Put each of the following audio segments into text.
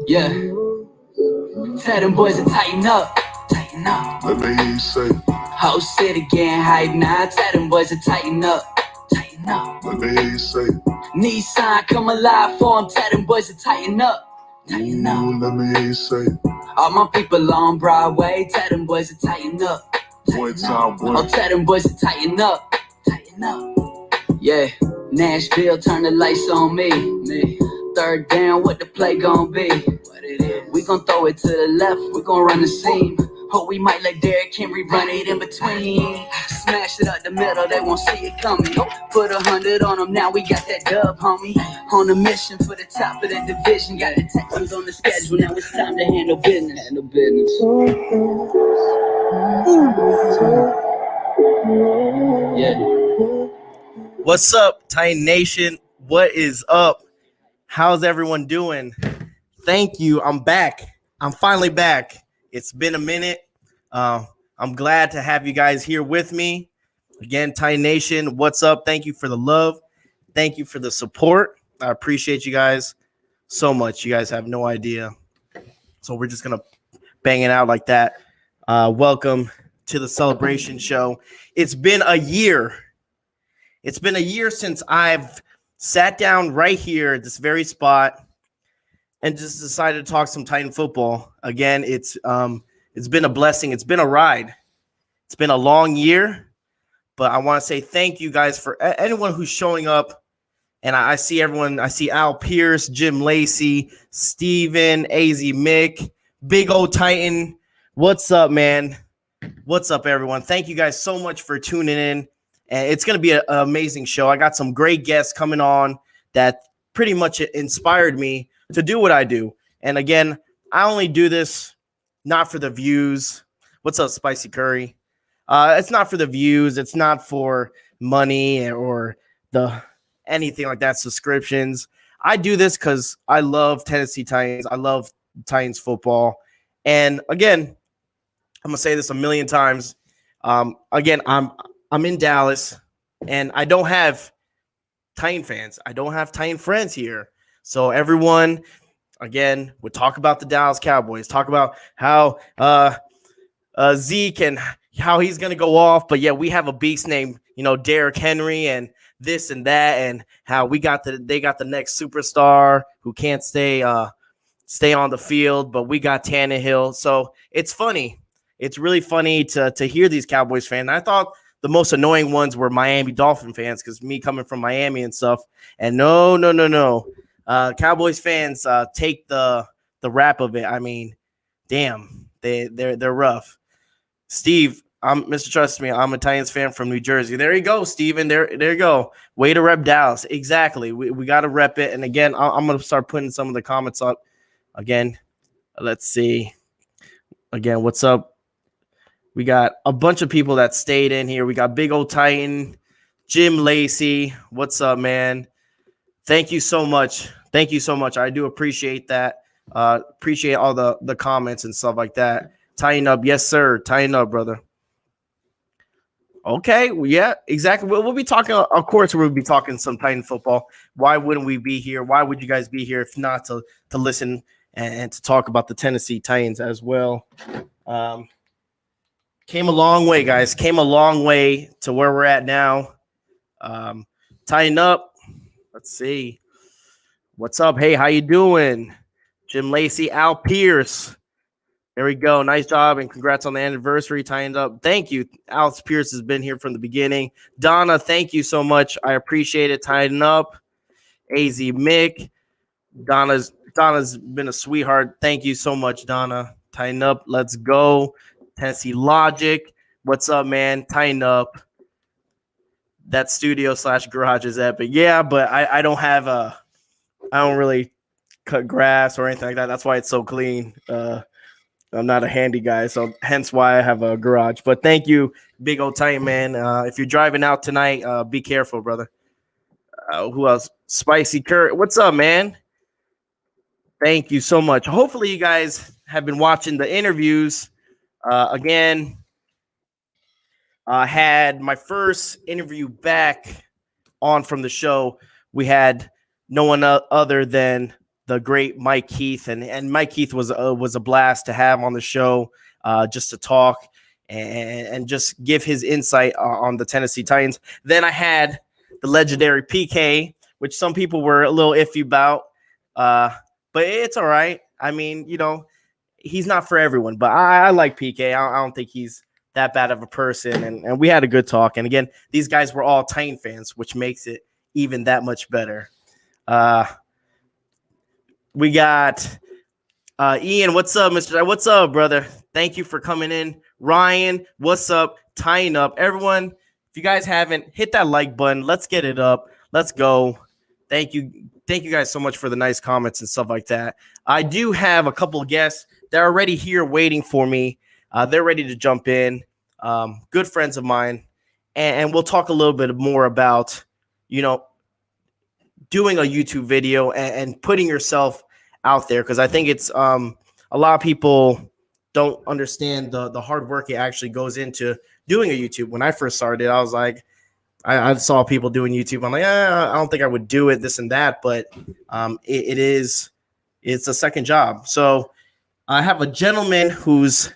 Yeah. Tell them boys to tighten up. Tighten up. Let me hear you say. Whole city getting hype now. Tell them boys to tighten up. Tighten up. Let me hear you say. Nissan come alive for them. Tell them boys to tighten up. Tighten up. Ooh, let me hear you say. All my people on Broadway. Tell them boys to tighten up. One time, Oh, tell them boys to tighten up. Tighten up. Yeah. Nashville, turn the lights on me. Third down, what the play gon' be? What it is. We gon' throw it to the left, we gon' run the seam. Hope we might let Derrick Henry run it in between. Smash it up the middle, they won't see it coming. Put 100 on them, now we got that dub, homie. On a mission for the top of the division. Got the Texans on the schedule, now it's time to handle business. Handle business. Yeah. What's up, Titan Nation? What is up? How's everyone doing? Thank you. I'm back. I'm finally back. It's been a minute. I'm glad to have you guys here with me. Again, Titan Nation, what's up? Thank you for the love. Thank you for the support. I appreciate you guys so much. You guys have no idea. So we're just going to bang it out like that. Welcome to the celebration show. It's been a year. It's been a year since I've sat down right here at this very spot and just decided to talk some Titan football. Again, it's been a blessing. It's been a ride. It's been a long year, but I want to say thank you guys for anyone who's showing up. And I see everyone. I see Al Pierce, Jim Lacey, Steven, AZ Mick, Big O Titan. What's up, man? What's up, everyone? Thank you guys so much for tuning in. And it's going to be an amazing show. I got some great guests coming on that pretty much inspired me to do what I do. And again, I only do this not for the views. What's up, Spicy Curry? It's not for the views. It's not for money or anything like that, subscriptions. I do this because I love Tennessee Titans. I love Titans football. And again, I'm going to say this a million times. Again, I'm in Dallas, and I don't have Titan fans. I don't have Titan friends here. So everyone, again, would talk about the Dallas Cowboys, talk about how Zeke and how he's going to go off. But, yeah, we have a beast named, Derrick Henry and this and that, and how they got the next superstar who can't stay on the field, but we got Tannehill. So it's funny. It's really funny to hear these Cowboys fans. I thought the most annoying ones were Miami Dolphin fans because me coming from Miami and stuff. And no. Cowboys fans take the rap of it. I mean, damn, they're rough. Steve, Mr. Trust Me, I'm a Titans fan from New Jersey. There you go, Steven. There you go. Way to rep Dallas. Exactly. We got to rep it. And again, I'm going to start putting some of the comments up. Again, let's see. Again, what's up? We got a bunch of people that stayed in here. We got Big Old Titan, Jim Lacey. What's up, man? Thank you so much. Thank you so much. I do appreciate that. Appreciate all the comments and stuff like that. Tighten up. Yes, sir. Tighten up, brother. Okay. Well, yeah, exactly. We'll be talking, of course, we'll be talking some Titan football. Why wouldn't we be here? Why would you guys be here if not to listen and to talk about the Tennessee Titans as well? Came a long way, guys. Came a long way to where we're at now. Tighten up. Let's see. What's up? Hey, how you doing? Jim Lacey, Al Pierce. There we go. Nice job, and congrats on the anniversary. Tightened up. Thank you. Al Pierce has been here from the beginning. Donna, thank you so much. I appreciate it. Tighten up. AZ Mick. Donna's been a sweetheart. Thank you so much, Donna. Tighten up. Let's go. Tennessee Logic. What's up, man? Tighten up. That studio/garage is epic. Yeah, but I don't have I don't really cut grass or anything like that. That's why it's so clean. I'm not a handy guy, so hence why I have a garage. But thank you, Big Old Titan, man. If you're driving out tonight, be careful, brother. Who else? Spicy Kurt. What's up, man? Thank you so much. Hopefully you guys have been watching the interviews. Again, had my first interview back on from the show. We had no one other than the great Mike Keith, and Mike Keith was a blast to have on the show, just to talk and just give his insight on the Tennessee Titans. Then I had the legendary PK, which some people were a little iffy about, but it's all right. I mean, he's not for everyone, but I like PK. I don't think he's that bad of a person, and we had a good talk. And again, these guys were all Titan fans, which makes it even that much better. We got Ian. What's up, Mr. What's up, brother? Thank you for coming in. Ryan, what's up? Tying up. Everyone, if you guys haven't, hit that like button. Let's get it up. Let's go. Thank you guys so much for the nice comments and stuff like that. I do have a couple of guests that are already here waiting for me. They're ready to jump in. Good friends of mine. And we'll talk a little bit more about, doing a YouTube video and putting yourself out there. Because I think it's a lot of people don't understand the hard work it actually goes into doing a YouTube. When I first started, I was like, I saw people doing YouTube. I'm like, I don't think I would do it, this and that. But it's a second job. So I have a gentleman who's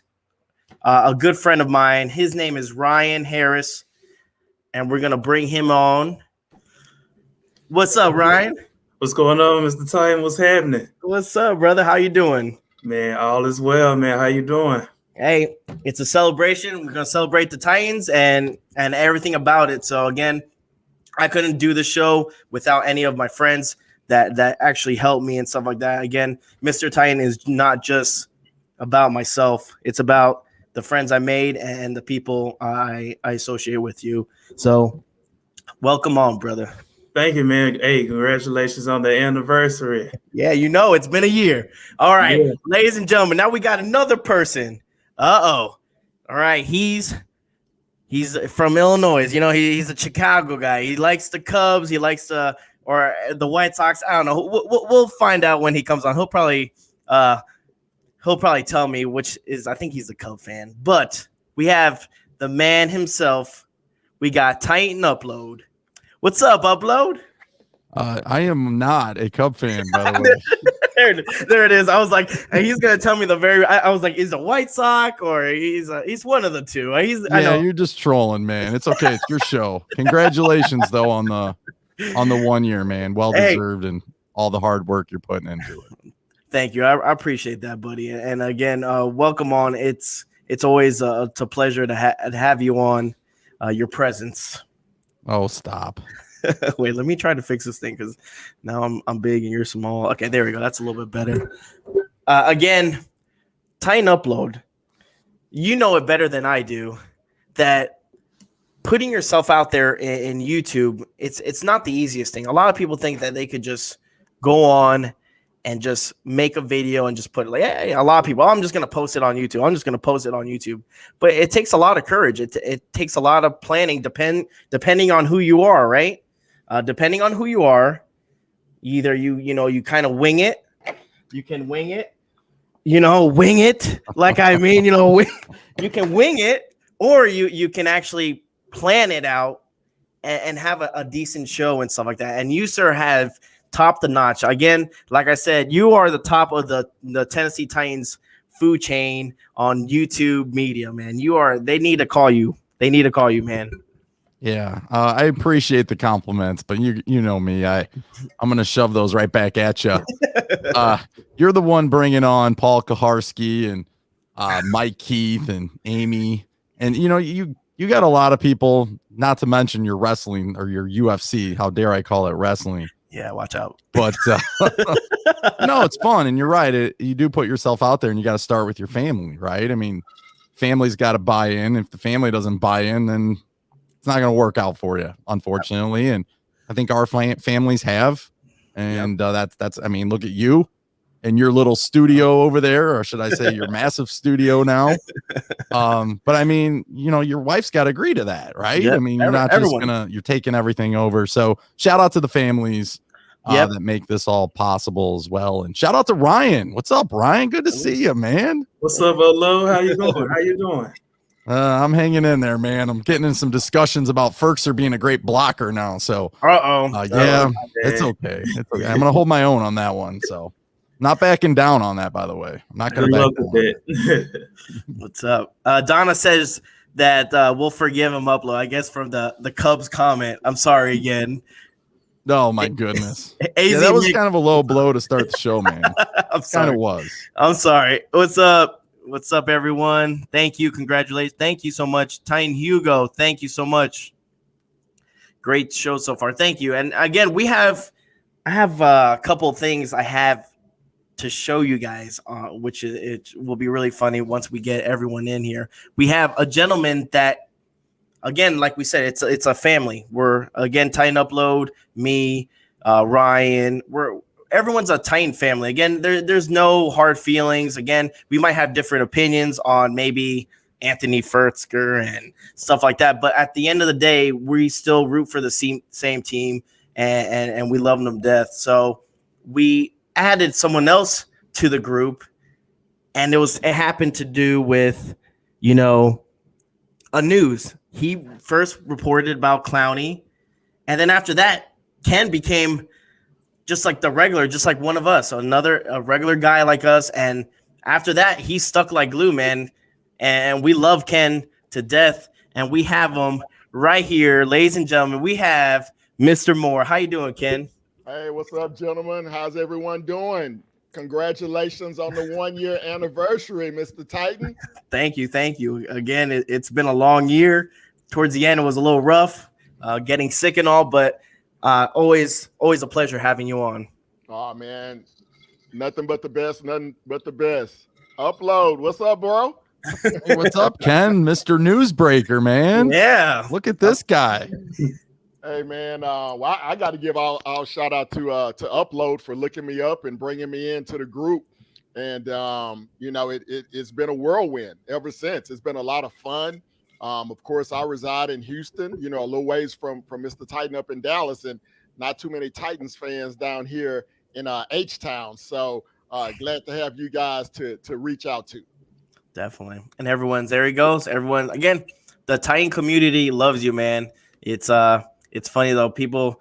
a good friend of mine. His name is Ryan Harris, and we're going to bring him on. What's up, Ryan? What's going on, Mr. Titan? What's happening? What's up, brother? How you doing? Man, all is well, man. How you doing? Hey, it's a celebration. We're going to celebrate the Titans and everything about it. So, again, I couldn't do the show without any of my friends that actually helped me and stuff like that. Again, Mr. Titan is not just about myself. It's about the friends I made and the people I associate with you. So, welcome on, brother. Thank you, man. Hey, congratulations on the anniversary. Yeah, it's been a year. All right, Yeah. Ladies and gentlemen, now we got another person. All right, he's from Illinois. He's a Chicago guy. He likes the Cubs. He likes or the White Sox. I don't know. We'll find out when he comes on. He'll probably tell me which is. I think he's a Cub fan. But we have the man himself. We got Titan Upload. What's up, Upload? I am not a Cub fan, by the way. there it is. I was like, he's gonna tell me I was like, is a White Sox or he's one of the two. I know. You're just trolling, man. It's okay. It's your show. Congratulations, though, on the 1 year, man. Well deserved, and all the hard work you're putting into it. Thank you. I appreciate that, buddy. And again, welcome on. It's always a pleasure to have you on. Your presence. Oh, stop. Wait, let me try to fix this thing because now I'm big and you're small. Okay, there we go. That's a little bit better. Again, Titan Upload. You know it better than I do that putting yourself out there in YouTube, it's not the easiest thing. A lot of people think that they could just go on and just make a video and just put it like, hey, a lot of people, I'm just going to post it on YouTube. I'm just going to post it on YouTube. But it takes a lot of courage. It takes a lot of planning depending on who you are, right? Depending on who you are, either you kind of wing it. You can wing it, wing it. Like, I mean, you can wing it, or you can actually plan it out and have a decent show and stuff like that. And you, sir, have top the notch. Again, like I said, you are the top of the Tennessee Titans food chain on YouTube media, man. They need to call you. They need to call you, man. Yeah, I appreciate the compliments, but you know me. I'm going to shove those right back at you. You're the one bringing on Paul Kaharski and Mike Keith and Amy. And, you got a lot of people, not to mention your wrestling or your UFC. How dare I call it wrestling? Yeah, watch out. But no, it's fun. And you're right. You do put yourself out there, and you got to start with your family, right? I mean, family's got to buy in. If the family doesn't buy in, then it's not going to work out for you, unfortunately. And I think our families have. And that's, I mean, look at you and your little studio over there, or should I say your massive studio now. But I mean, your wife's got to agree to that, right? Yep. I mean, you're not just you're taking everything over. So shout out to the families that make this all possible as well. And shout out to Ryan. What's up, Ryan? Good to see you, man. What's up, Olo? How you doing? I'm hanging in there, man. I'm getting in some discussions about Ferkser being a great blocker now. So, yeah, it's okay. It's okay. I'm going to hold my own on that one. So, not backing down on that, by the way. I'm not going to back down. What's up? Donna says that we'll forgive him upload, I guess, from the Cubs comment. I'm sorry again. Oh, my goodness. Yeah, that was kind of a low blow to start the show, man. I'm sorry. Kind of was. I'm sorry. What's up? What's up, everyone? Thank you. Congratulations. Thank you so much. Titan Hugo, thank you so much. Great show so far. Thank you. And again, I have a couple of things I have to show you guys, which it will be really funny once we get everyone in here. We have a gentleman that, again, like we said, it's a family. We're, again, Titan Upload, me, Ryan. Everyone's a Titan family. Again, there's no hard feelings. Again, we might have different opinions on maybe Anthony Fertzker and stuff like that. But at the end of the day, we still root for the same team, and we love them to death. So we added someone else to the group, and it happened to do with, a news. He first reported about Clowney, and then after that, Ken became just like just like one of us, a regular guy like us. And after that, he stuck like glue, man. And we love Ken to death. And we have him right here, ladies and gentlemen. We have Mr. Moore. How you doing, Ken? Hey, what's up, gentlemen? How's everyone doing? Congratulations on the 1-year anniversary, Mr. Titan. Thank you. Again, it's been a long year. Towards the end, it was a little rough, getting sick and all, but always a pleasure having you on. Oh, man. Nothing but the best. Upload. What's up, bro? Hey, what's up, Ken? Mr. Newsbreaker, man. Yeah. Look at this guy. Hey, man. Well, I got to give all shout out to Upload for looking me up and bringing me into the group. And, it's been a whirlwind ever since. It's been a lot of fun. Of course, I reside in Houston, a little ways from Mr. Titan up in Dallas, and not too many Titans fans down here in H-Town. So glad to have you guys to reach out to. Definitely. And there he goes. Everyone, again, the Titan community loves you, man. It's funny though. People,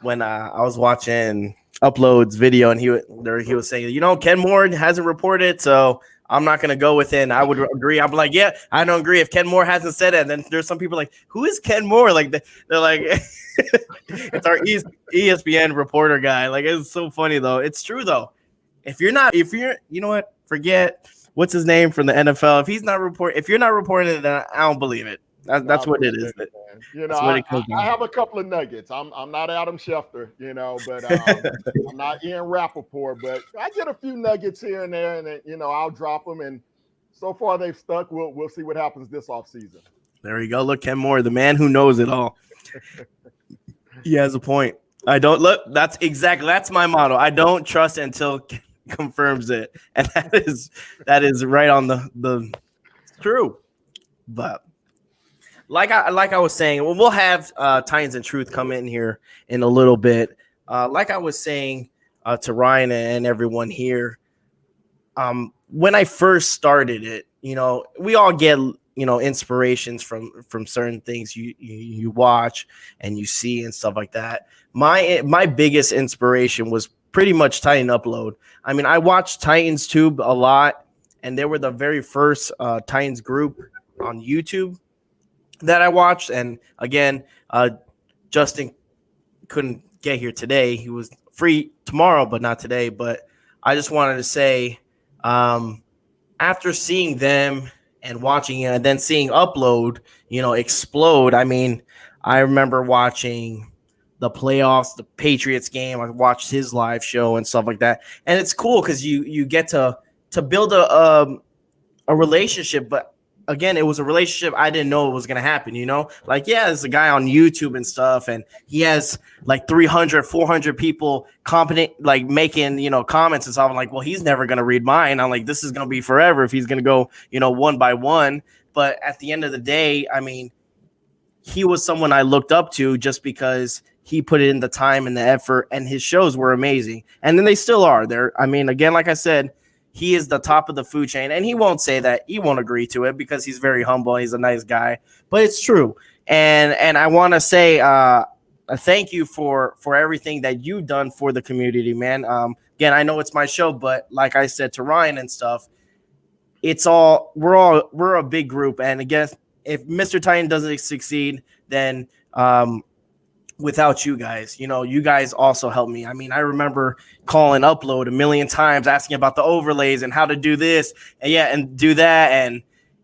when I was watching Upload's video and he was saying, Ken Moore hasn't reported, so I'm not going to go with it. And I would agree. I'm like, yeah, I don't agree if Ken Moore hasn't said it. And then there's some people like, who is Ken Moore? Like they're like, it's our ESPN reporter guy. Like, it's so funny though. It's true though. If you're, forget what's his name from the NFL. If you're not reporting it, then I don't believe it. That's what it is. I have a couple of nuggets. I'm not Adam Schefter, but I'm not Ian Rappaport, but I get a few nuggets here and there, and I'll drop them. And so far they've stuck. We'll see what happens this offseason. There you go. Look, Ken Moore, the man who knows it all. He has a point. That's my motto. I don't trust until confirms it, and that is right on the true. But like I was saying, we'll have Titans and Truth come in here in a little bit. Like I was saying to Ryan and everyone here, when I first started it, we all get inspirations from certain things you watch and you see and stuff like that. My biggest inspiration was pretty much Titan Upload. I mean, I watched Titans Tube a lot, and they were the very first Titans group on YouTube that I watched. And again, Justin couldn't get here today. He was free tomorrow, but not today. But I just wanted to say, after seeing them and watching it and then seeing Upload, explode. I mean, I remember watching the playoffs, the Patriots game. I watched his live show and stuff like that. And it's cool because you get to build a relationship. But again, it was a relationship I didn't know it was going to happen, Like, yeah, there's a guy on YouTube and stuff, and he has like 300, 400 people like making, comments and stuff. I'm like, well, he's never going to read mine. I'm like, this is going to be forever if he's going to go, one by one. But at the end of the day, I mean, he was someone I looked up to just because he put in the time and the effort, and his shows were amazing. And then they still are there. I mean, again, like I said, he is the top of the food chain, and he won't say that. He won't agree to it because he's very humble. He's a nice guy, but it's true. And I want to say a thank you for everything that you've done for the community, man. Again, I know it's my show, but like I said to Ryan and stuff, we're a big group. And again, if Mr. Titan doesn't succeed, then without you guys, you guys also helped me. I mean, I remember calling Upload a million times, asking about the overlays and how to do this and do that.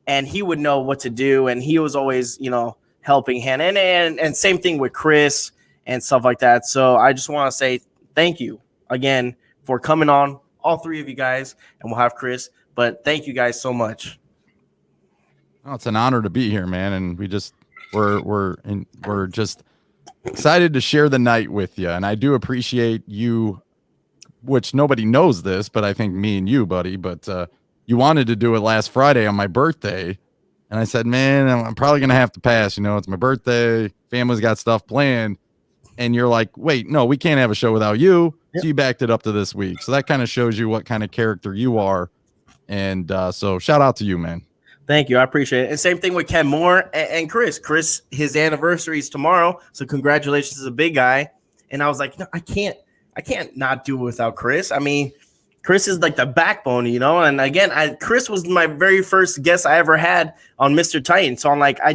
And he would know what to do. And he was always, helping hand. And same thing with Chris and stuff like that. So I just want to say thank you again for coming on, all three of you guys, and we'll have Chris, but thank you guys so much. Oh, it's an honor to be here, man. And we're just excited to share the night with you. And I do appreciate you, which nobody knows this, but I think me and you, buddy, but you wanted to do it last Friday on my birthday. And I said, man, I'm probably going to have to pass. It's my birthday. Family's got stuff planned. And you're like, wait, no, we can't have a show without you. Yep. So you backed it up to this week. So that kind of shows you what kind of character you are. And so shout out to you, man. Thank you. I appreciate it. And same thing with Ken Moore and Chris. Chris, his anniversary is tomorrow. So congratulations to the big guy. And I was like, no, I can't not do it without Chris. I mean, Chris is like the backbone, and again, Chris was my very first guest I ever had on Mr. Titan. So I'm like, I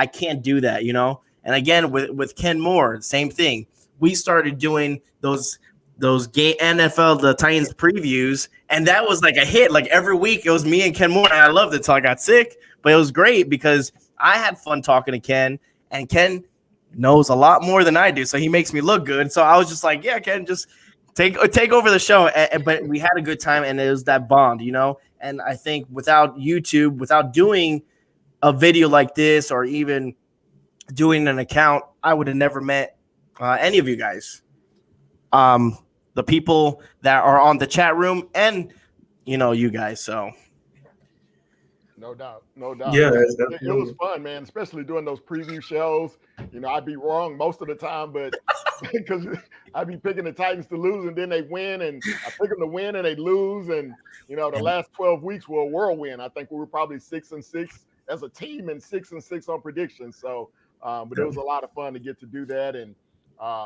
can't do that, And again, with Ken Moore, same thing. We started doing those gay NFL, the Titans previews, and that was like a hit. Like every week it was me and Ken Moore, and I loved it till I got sick. But it was great because I had fun talking to Ken, and Ken knows a lot more than I do, so he makes me look good. So I was just like, yeah, Ken, just take over the show. But we had a good time, and it was that bond, And I think without YouTube, without doing a video like this or even doing an account, I would have never met any of you guys. The people that are on the chat room and, you guys. So. No doubt. Yeah, it was fun, man, especially doing those preview shows. I'd be wrong most of the time, but because I'd be picking the Titans to lose and then they win, and I pick them to win and they lose. And, the last 12 weeks were a whirlwind. I think we were probably 6-6 as a team and 6-6 on predictions. So, but it was a lot of fun to get to do that. And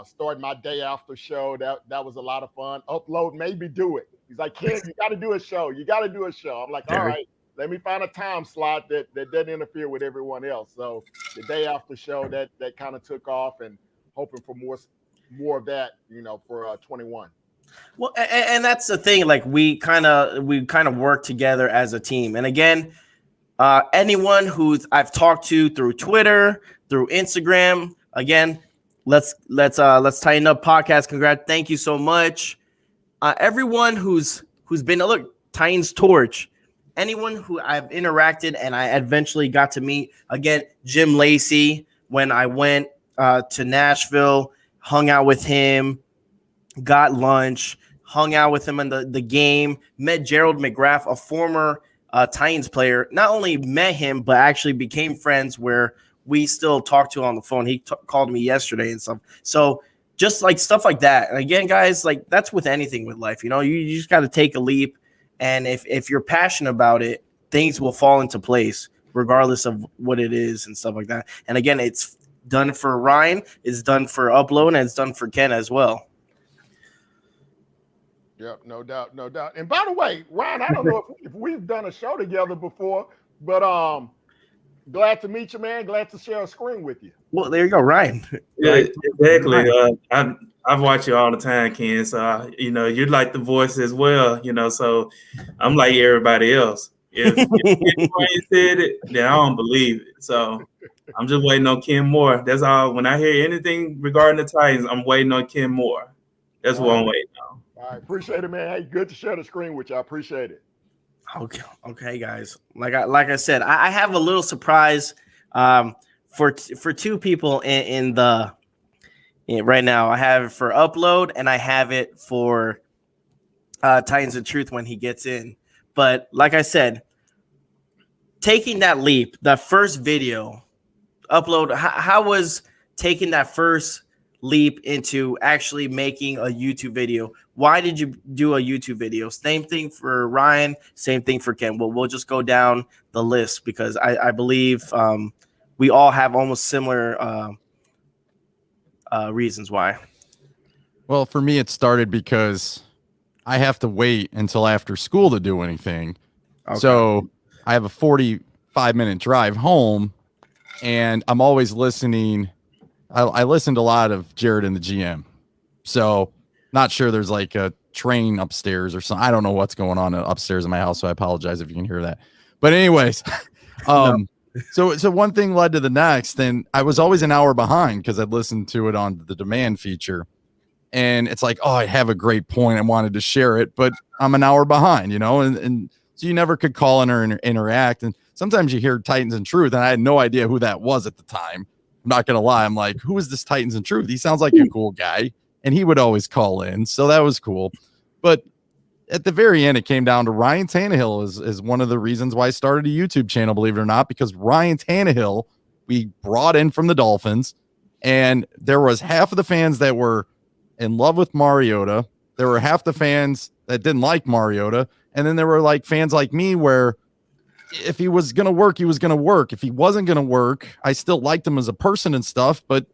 start my day after show. That was a lot of fun. Upload made me do it. He's like, Ken, you got to do a show. I'm like, all right. Let me find a time slot that doesn't interfere with everyone else. So the day after show, that kind of took off, and hoping for more of that, for 21. Well, and that's the thing. Like we kind of work together as a team. And again, anyone who I've talked to through Twitter, through Instagram, again, let's tighten up podcast. Congrats, thank you so much. Everyone who's been Titans Torch. Anyone who I've interacted and I eventually got to meet, again, Jim Lacey, when I went to Nashville, hung out with him, got lunch, hung out with him in the game, met Gerald McGrath, a former Titans player. Not only met him, but actually became friends where we still talk to on the phone. He called me yesterday and stuff. So just like stuff like that. And again, guys, like that's with anything with life, you just got to take a leap. And if you're passionate about it, things will fall into place regardless of what it is and stuff like that. And again, it's done for Ryan, it's done for Upload, and it's done for Ken as well. Yep, no doubt. And by the way, Ryan, I don't know if we've done a show together before, but glad to meet you, man. Glad to share a screen with you. Well, there you go, Ryan. Yeah, exactly. I've watched you all the time, Ken. So you're like the voice as well. So I'm like everybody else. If Ryan said it, then I don't believe it. So I'm just waiting on Ken Moore. That's all. When I hear anything regarding the Titans, I'm waiting on Ken Moore. That's what I'm waiting on. All right, appreciate it, man. Hey, good to share the screen with you. I appreciate it. Okay, guys. Like I said, I have a little surprise for two people right now. I have it for Upload, and I have it for Titans of Truth when he gets in. But like I said, taking that leap, that first video, Upload, how was taking that first leap into actually making a YouTube video? Why did you do a YouTube video? Same thing for Ryan, same thing for Ken. Well, we'll just go down the list because I believe we all have almost similar reasons why. Well, for me, it started because I have to wait until after school to do anything. Okay. So I have a 45-minute drive home, and I'm always listening. I listened a lot of Jared and the GM. So not sure there's like a train upstairs or something. I don't know what's going on upstairs in my house, so I apologize if you can hear that. But anyways, so one thing led to the next, and I was always an hour behind because I'd listened to it on the demand feature. And it's like, oh, I have a great point. I wanted to share it, but I'm an hour behind, and so you never could call in or interact. And sometimes you hear Titans and Truth, and I had no idea who that was at the time. I'm not going to lie. I'm like, who is this Titans and Truth? He sounds like a cool guy. And he would always call in. So that was cool. But at the very end, it came down to Ryan Tannehill is one of the reasons why I started a YouTube channel, believe it or not, because Ryan Tannehill, we brought in from the Dolphins, and there was half of the fans that were in love with Mariota. There were half the fans that didn't like Mariota. And then there were like fans like me where if he was going to work, he was going to work. If he wasn't going to work, I still liked him as a person and stuff. But,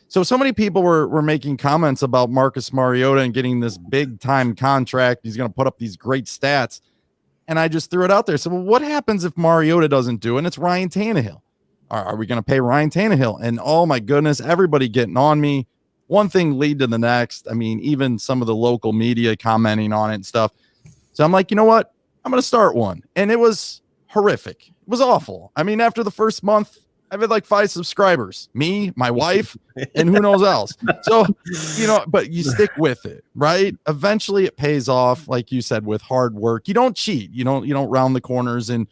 so many people were making comments about Marcus Mariota and getting this big time contract. He's going to put up these great stats. And I just threw it out there. So, well, what happens if Mariota doesn't do it? And it's Ryan Tannehill. Are we going to pay Ryan Tannehill? And oh my goodness, everybody getting on me. One thing lead to the next. I mean, even some of the local media commenting on it and stuff. So I'm like, you know what? I'm going to start one. And it was horrific. It was awful. I mean, after the first month, I've had like 5 subscribers, me, my wife, and who knows else. So, but you stick with it, right? Eventually it pays off. Like you said, with hard work, you don't cheat. You don't round the corners and,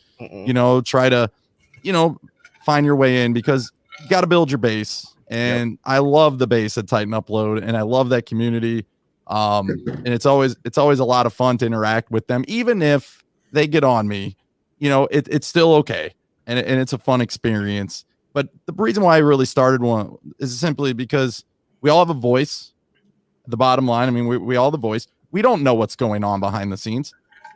try to, find your way in, because you got to build your base. And I love the base at Titan Upload, and I love that community. And it's always a lot of fun to interact with them, even if they get on me. It's still okay, and it's a fun experience. But the reason why I really started one is simply because we all have a voice. The bottom line, I mean, we all have the voice. We don't know what's going on behind the scenes,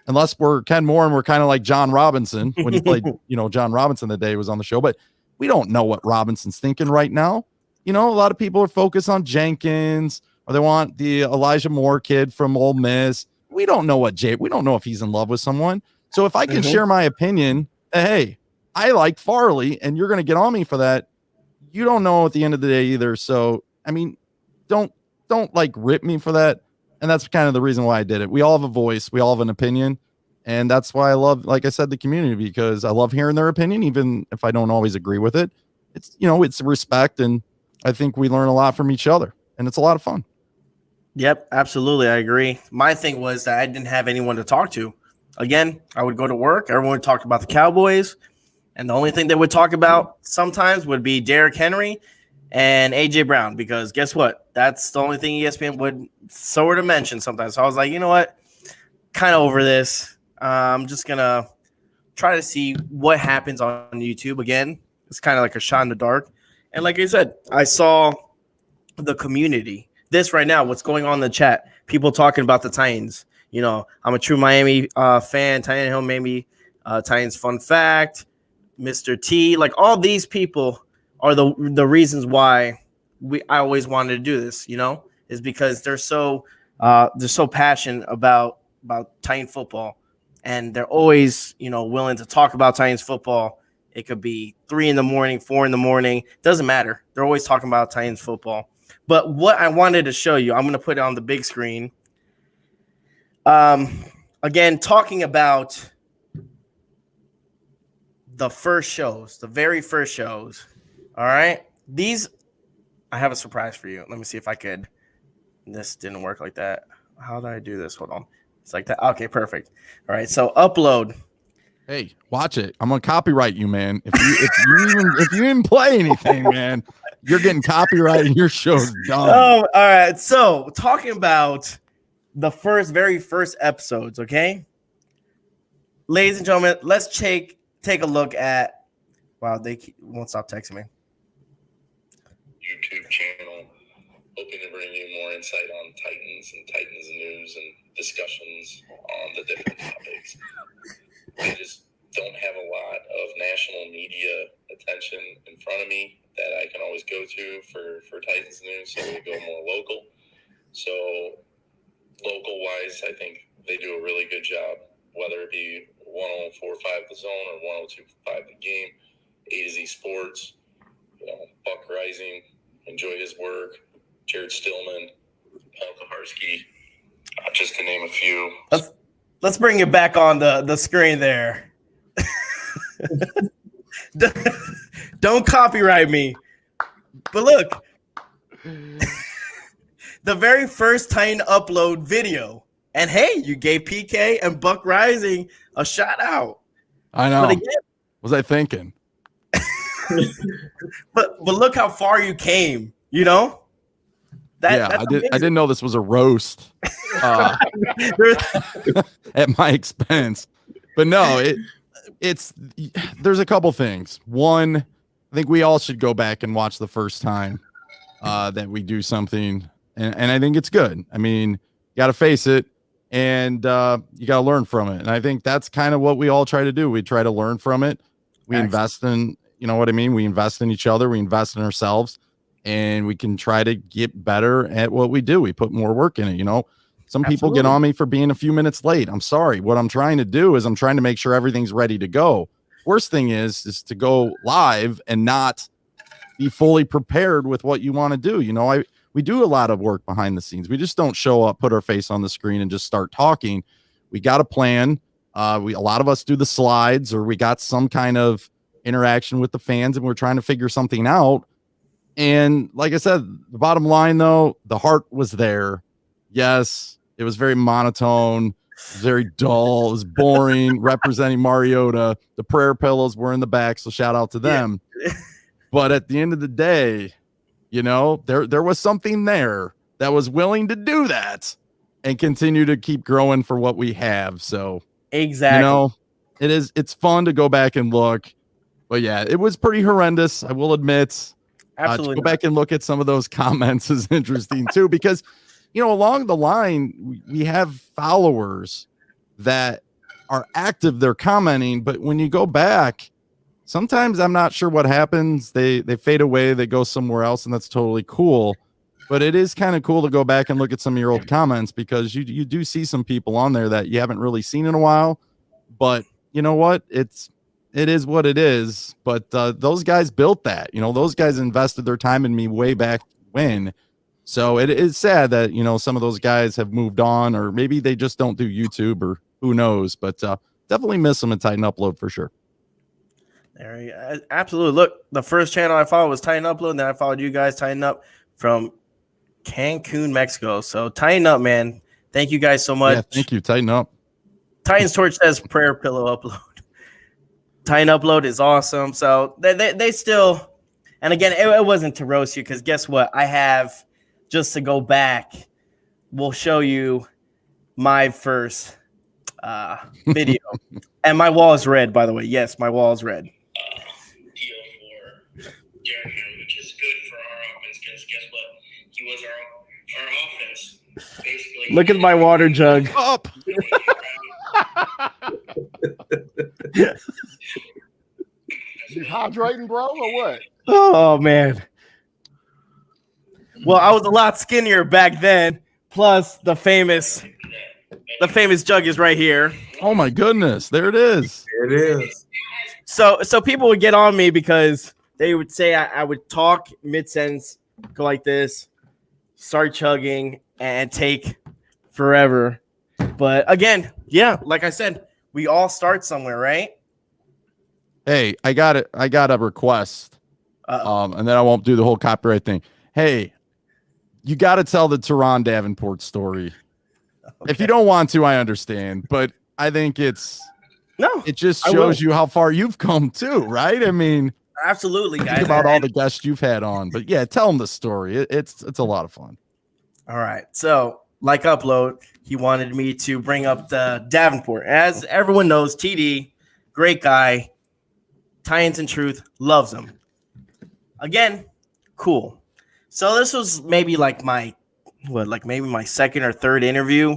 unless we're Ken Moore and we're kind of like John Robinson when he played. John Robinson the day he was on the show, but we don't know what Robinson's thinking right now. A lot of people are focused on Jenkins, or they want the Elijah Moore kid from Ole Miss. We don't know we don't know if he's in love with someone. So if I can share my opinion, hey, I like Farley, and you're going to get on me for that, you don't know at the end of the day either. So, I mean, don't like rip me for that. And that's kind of the reason why I did it. We all have a voice. We all have an opinion. And that's why I love, like I said, the community, because I love hearing their opinion, even if I don't always agree with it. It's, it's respect, and I think we learn a lot from each other, and it's a lot of fun. Yep, absolutely. I agree. My thing was that I didn't have anyone to talk to. Again, I would go to work. Everyone would talk about the Cowboys, and the only thing they would talk about sometimes would be Derrick Henry and A.J. Brown, because guess what? That's the only thing ESPN would sort of mention sometimes. So I was like, you know what? Kind of over this. I'm just going to try to see what happens on YouTube. Again, it's kind of like a shot in the dark. And like I said, I saw the community. This right now, what's going on in the chat, people talking about the Titans. I'm a true Miami fan. Tannehill made me Titans fun fact. Mr. T, like all these people are the reasons why I always wanted to do this. Is because they're so passionate about Titan football, and they're always willing to talk about Titans football. It could be 3 a.m, 4 a.m. Doesn't matter. They're always talking about Titans football. But what I wanted to show you, I'm going to put it on the big screen. Again, talking about the very first shows. All right. I have a surprise for you. Let me see if I could. This didn't work like that. How did I do this? Hold on. It's like that. Okay, perfect. All right. So upload. Hey, watch it. I'm gonna copyright you, man. If you even play anything, man, you're getting copyrighted and your show's done. Oh, all right. So talking about the very first episodes, okay? Ladies and gentlemen, let's take a look at. Wow, they won't stop texting me. YouTube channel, hoping to bring you more insight on Titans and Titans news and discussions on the different topics. I just don't have a lot of national media attention in front of me that I can always go to for Titans news, so we go more local. So local-wise, I think they do a really good job, whether it be 104.5 The Zone or 102.5 The Game, A to Z Sports, Buck Rising, enjoy his work, Jared Stillman, Paul Kaharski, just to name a few. Let's bring it back on the screen there. Don't copyright me. But look, the very first Titan upload video. And hey, you gave PK and Buck Rising a shout out. I know. But again, what was I thinking? but look how far you came, I didn't know this was a roast at my expense. But no, it's there's a couple things. One, I think we all should go back and watch the first time that we do something, and I think it's good. I mean, you got to face it, and you got to learn from it. And I think that's kind of what we all try to do. We try to learn from it. We invest in, you know what I mean? We invest in each other. We invest in ourselves, and we can try to get better at what we do. We put more work in it, Some people get on me for being a few minutes late. I'm sorry. What I'm trying to do is I'm trying to make sure everything's ready to go. Worst thing is to go live and not be fully prepared with what you want to do. We do a lot of work behind the scenes. We just don't show up, put our face on the screen, and just start talking. We got a plan. A lot of us do the slides, or we got some kind of interaction with the fans, and we're trying to figure something out. And like I said, the bottom line, though, the heart was there. Yes, it was very monotone, very dull. It was boring, representing Mariota. The prayer pillows were in the back, so shout out to them. Yeah. But at the end of the day, there was something there that was willing to do that and continue to keep growing for what we have. So exactly, it's fun to go back and look. But yeah, it was pretty horrendous, I will admit. Absolutely. To go back and look at some of those comments is interesting too, because along the line, we have followers that are active, they're commenting, but when you go back, sometimes I'm not sure what happens. They fade away, they go somewhere else, and that's totally cool. But it is kind of cool to go back and look at some of your old comments, because you do see some people on there that you haven't really seen in a while. But you know what? It is what it is. But those guys built that. Those guys invested their time in me way back when. So it is sad that, some of those guys have moved on, or maybe they just don't do YouTube, or who knows. But definitely miss them in Titan Upload for sure. There you go. Absolutely. Look, the first channel I followed was Titan Upload, and then I followed you guys, Titan Up, from Cancun, Mexico. So Titan Up, man. Thank you guys so much. Yeah, thank you. Titan Up. Titans Torch says prayer pillow upload. Titan Upload is awesome. So they still, and again, it wasn't to roast you, because guess what? I have, just to go back, we'll show you my first video. And my wall is red, by the way. Yes, my wall is red. Deal for Jared, which is good for our offense, because guess what? He was our offense. Basically, look at my water jug. Up. You hydrating, bro, or what? Oh man. Well, I was a lot skinnier back then. Plus, the famous jug is right here. Oh my goodness, there it is. There it is. So people would get on me because they would say I would talk mid-sentence, go like this, start chugging, and take forever. But again, yeah, like I said, we all start somewhere, right? Hey, I got it. I got a request. And then I won't do the whole copyright thing. Hey, you got to tell the Teron Davenport story. Okay. If you don't want to, I understand, but I think it just shows you how far you've come too, right? I mean, absolutely, guys. Think about all the guests you've had on, but yeah, tell them the story. It's a lot of fun. All right. So, like Upload, he wanted me to bring up the Davenport. As everyone knows, TD, great guy. Titans and Truth loves him. Again, cool. So this was maybe like my second or third interview,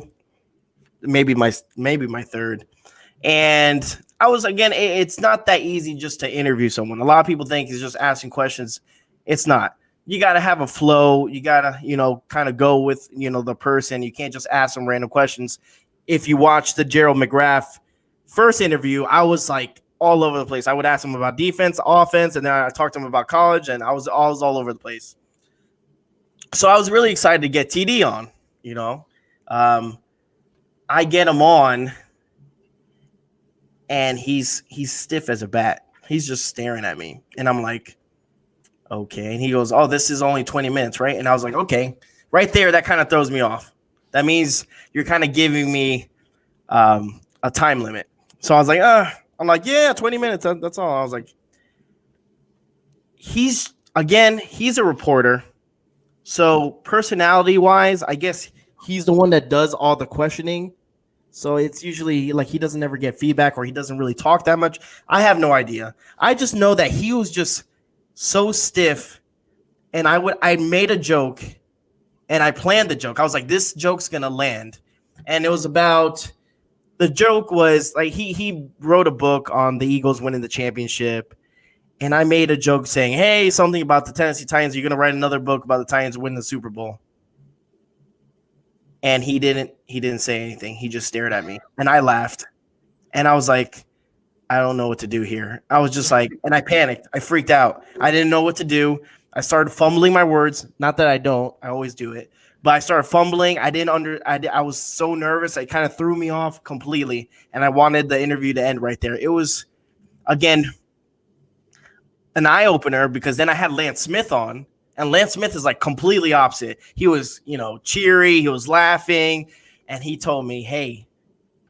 maybe my third. And I was, again, it's not that easy just to interview someone. A lot of people think it's just asking questions. It's not. You got to have a flow. You got to, kind of go with, the person. You can't just ask them random questions. If you watch the Gerald McGrath first interview, I was like all over the place. I would ask him about defense, offense, and then I talked to him about college, and I was all over the place. So I was really excited to get TD on, I get him on, and he's stiff as a bat. He's just staring at me, and I'm like, okay. And he goes, "Oh, this is only 20 minutes, right?" And I was like, okay. Right there, that kind of throws me off. That means you're kind of giving me a time limit. So I was like, I'm like, yeah, 20 minutes. That's all. I was like, he's a reporter. So personality-wise, I guess he's the one that does all the questioning. So it's usually like he doesn't ever get feedback, or he doesn't really talk that much. I have no idea. I just know that he was just so stiff, and I made a joke, and I planned the joke. I was like, this joke's gonna land. And it was about, the joke was like, he wrote a book on the Eagles winning the championship. And I made a joke saying, hey, something about the Tennessee Titans. You're going to write another book about the Titans winning the Super Bowl. And he didn't say anything. He just stared at me. And I laughed. And I was like, I don't know what to do here. I was just like, and I panicked. I freaked out. I didn't know what to do. I started fumbling my words. Not that I don't. I always do it. But I started fumbling. I was so nervous. It kind of threw me off completely. And I wanted the interview to end right there. It was, again, an eye-opener, because then I had Lance Smith on, and Lance Smith is like completely opposite. He was, cheery, he was laughing, and he told me, hey,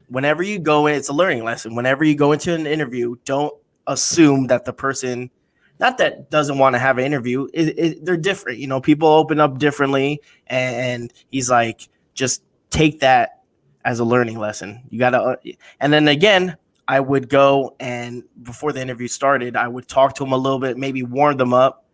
whenever you go in, it's a learning lesson. Whenever you go into an interview, don't assume that the person, not that doesn't want to have an interview, they're different. People open up differently, and he's like, just take that as a learning lesson. You got to, and then again, I would go, and before the interview started, I would talk to them a little bit, maybe warm them up.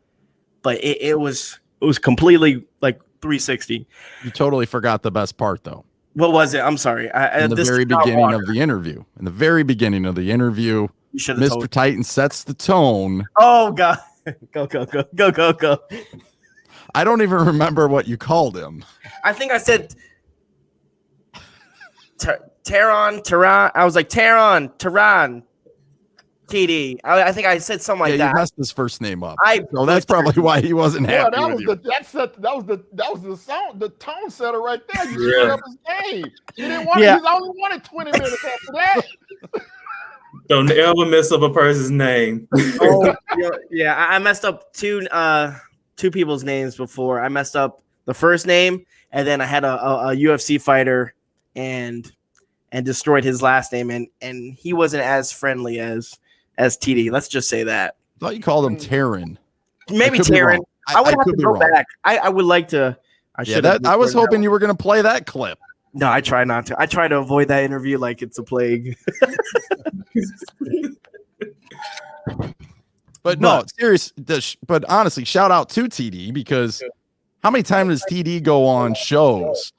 But it was completely like 360. You totally forgot the best part, though. What was it? I'm sorry. In the very beginning of the interview. In the very beginning of the interview, Mr. Titan sets the tone. Oh, God. Go. I don't even remember what you called him. I think I said Tehran. I was like, Tehran, TD. I think I said something like that. You messed his first name up. So that's probably why he wasn't happy. That was the song, the tone setter right there. You screwed up his game. He didn't want. He's only wanted 20 minutes after that. Don't ever mess up a person's name. I messed up two people's names before. I messed up the first name, and then I had a UFC fighter and destroyed his last name, and he wasn't as friendly as TD. Let's just say that. I thought you called him Taryn. Maybe Taryn. I would have to go back. I would like to. I was hoping you were going to play that clip. No, I try not to. I try to avoid that interview like it's a plague. But no, serious. But honestly, shout out to TD, because how many times does TD go on shows?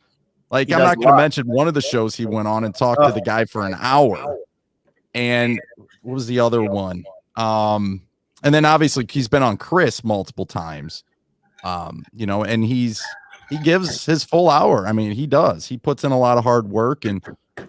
Like, I'm not going to mention one of the shows he went on and talked to the guy for an hour. And what was the other one? And then obviously he's been on Chris multiple times. And he gives his full hour. I mean, he does. He puts in a lot of hard work, and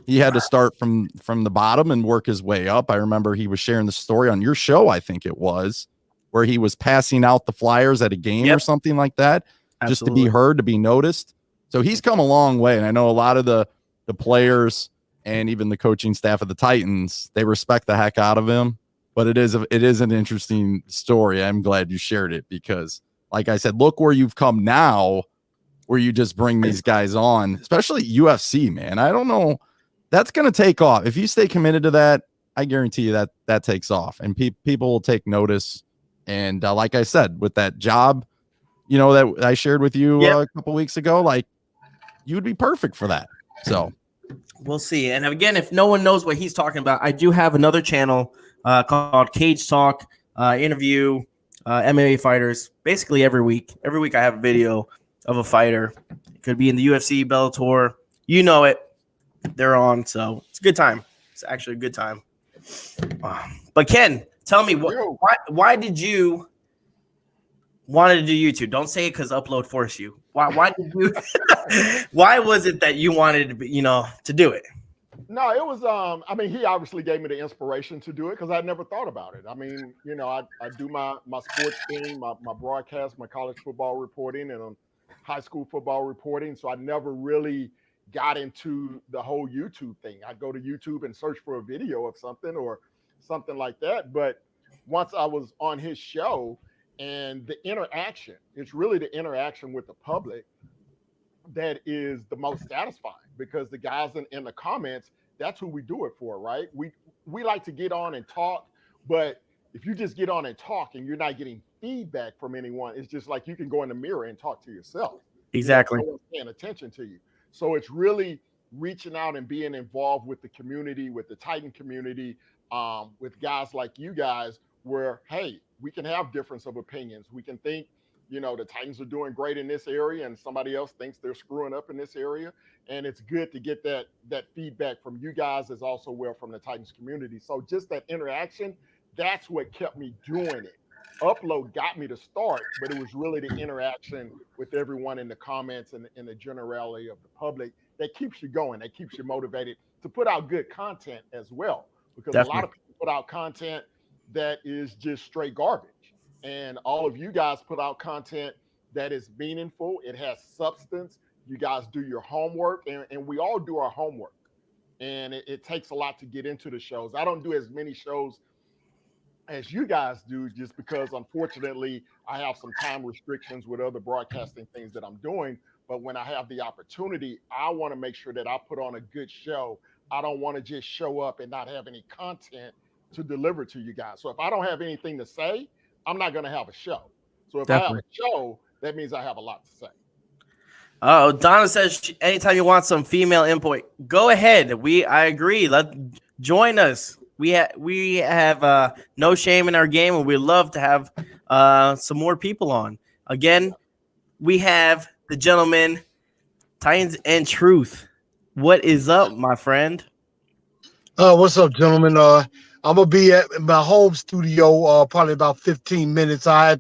he had to start from the bottom and work his way up. I remember he was sharing the story on your show, I think it was, where he was passing out the flyers at a game or something like that, just to be heard, to be noticed. So he's come a long way, and I know a lot of the players and even the coaching staff of the Titans, they respect the heck out of him. But it is an interesting story. I'm glad you shared it, because, like I said, look where you've come now, where you just bring these guys on, especially UFC, man. I don't know. That's going to take off. If you stay committed to that, I guarantee you that takes off, and people will take notice. And like I said, with that job, that I shared with you a couple weeks ago, like, you would be perfect for that. So we'll see. And again, if no one knows what he's talking about, I do have another channel called Cage Talk, interview MMA fighters, basically every week. Every week I have a video of a fighter. It could be in the UFC, Bellator. You know it. They're on, so it's a good time. It's actually a good time. But Ken, tell me why did you wanted to do YouTube? Don't say it because Upload forced you. Why did you? Why was it that you wanted to be, to do it? No, it was I mean, he obviously gave me the inspiration to do it because I never thought about it. I mean, I do my sports thing, my broadcast, my college football reporting, and high school football reporting. So I never really got into the whole YouTube thing. I'd go to YouTube and search for a video of something or something like that. But once I was on his show and the interaction, it's really the interaction with the public that is the most satisfying, because the guys in the comments, that's who we do it for, right? We like to get on and talk, but if you just get on and talk and you're not getting feedback from anyone, it's just like you can go in the mirror and talk to yourself. Exactly. No one's paying attention to you. So it's really reaching out and being involved with the community, with the Titan community, with guys like you guys, where, hey, we can have difference of opinions. We can think, the Titans are doing great in this area and somebody else thinks they're screwing up in this area. And it's good to get that feedback from you guys, as also well from the Titans community. So just that interaction, that's what kept me doing it. Upload got me to start, but it was really the interaction with everyone in the comments and in the generality of the public that keeps you going, that keeps you motivated to put out good content as well. Because Definitely. A lot of people put out content that is just straight garbage. And all of you guys put out content that is meaningful. It has substance. You guys do your homework, and we all do our homework. And it takes a lot to get into the shows. I don't do as many shows as you guys do, just because, unfortunately, I have some time restrictions with other broadcasting things that I'm doing. But when I have the opportunity, I want to make sure that I put on a good show. I don't want to just show up and not have any content to deliver to you guys. So if I don't have anything to say, I'm not going to have a show. So if Definitely. I have a show, that means I have a lot to say. Oh, Donna says anytime you want some female input, go ahead. I agree. Join us. We have no shame in our game, and we love to have some more people on. Again, we have the gentleman, Titans and Truth. What is up, my friend? What's up, gentlemen? I'm gonna be at my home studio probably about 15 minutes. I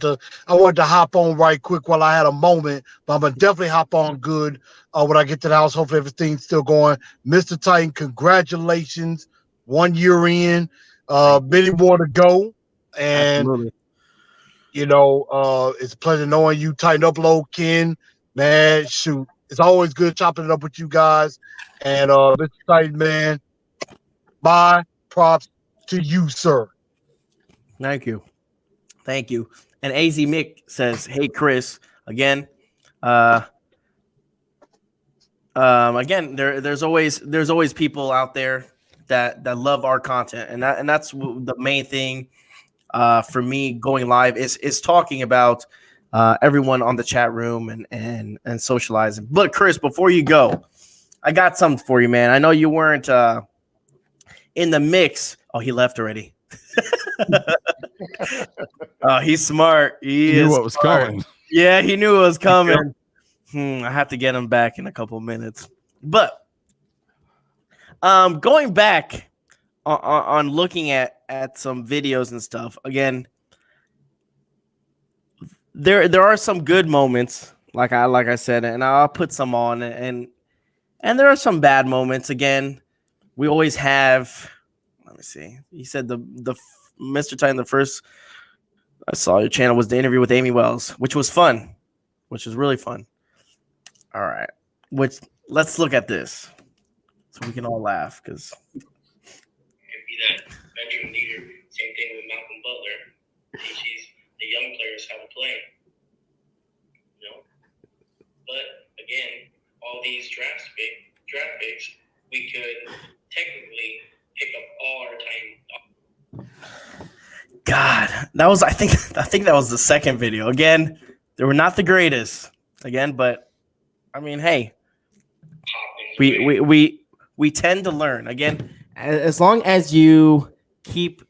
wanted to hop on right quick while I had a moment, but I'm gonna definitely hop on good when I get to the house. Hopefully everything's still going. Mr. Titan, congratulations. 1 year in, many more to go. And Absolutely. it's a pleasure knowing you, Titan Upload, Ken. Man, shoot. It's always good chopping it up with you guys. And Mr. Titan, man, my props to you, sir. Thank you. And AZ Mick says, "Hey Chris, again, there's always people out there that love our content, and that's the main thing for me going live is talking about everyone on the chat room and socializing. But Chris, before you go, I got something for you, man. I know you weren't in the mix. Oh, he left already. Oh, he's smart. He knew is what was smart. coming. Yeah, he knew it was coming. I have to get him back in a couple minutes. But going back on looking at some videos and stuff, again, there are some good moments, like I said, and I'll put some on, and there are some bad moments. Again, we always have. Let me see. He said the Mr. Titan, the first I saw your channel was the interview with Amy Wells, which was fun, which was really fun. All right, let's look at this so we can all laugh because. Could be that veteran leader. Same thing with Malcolm Butler. Teaches the young players how to play. But again, all these draft picks, we could technically pick up all our time. God, that was I think that was the second video. Again, they were not the greatest. Again, but I mean, hey, we tend to learn. Again, as long as you keep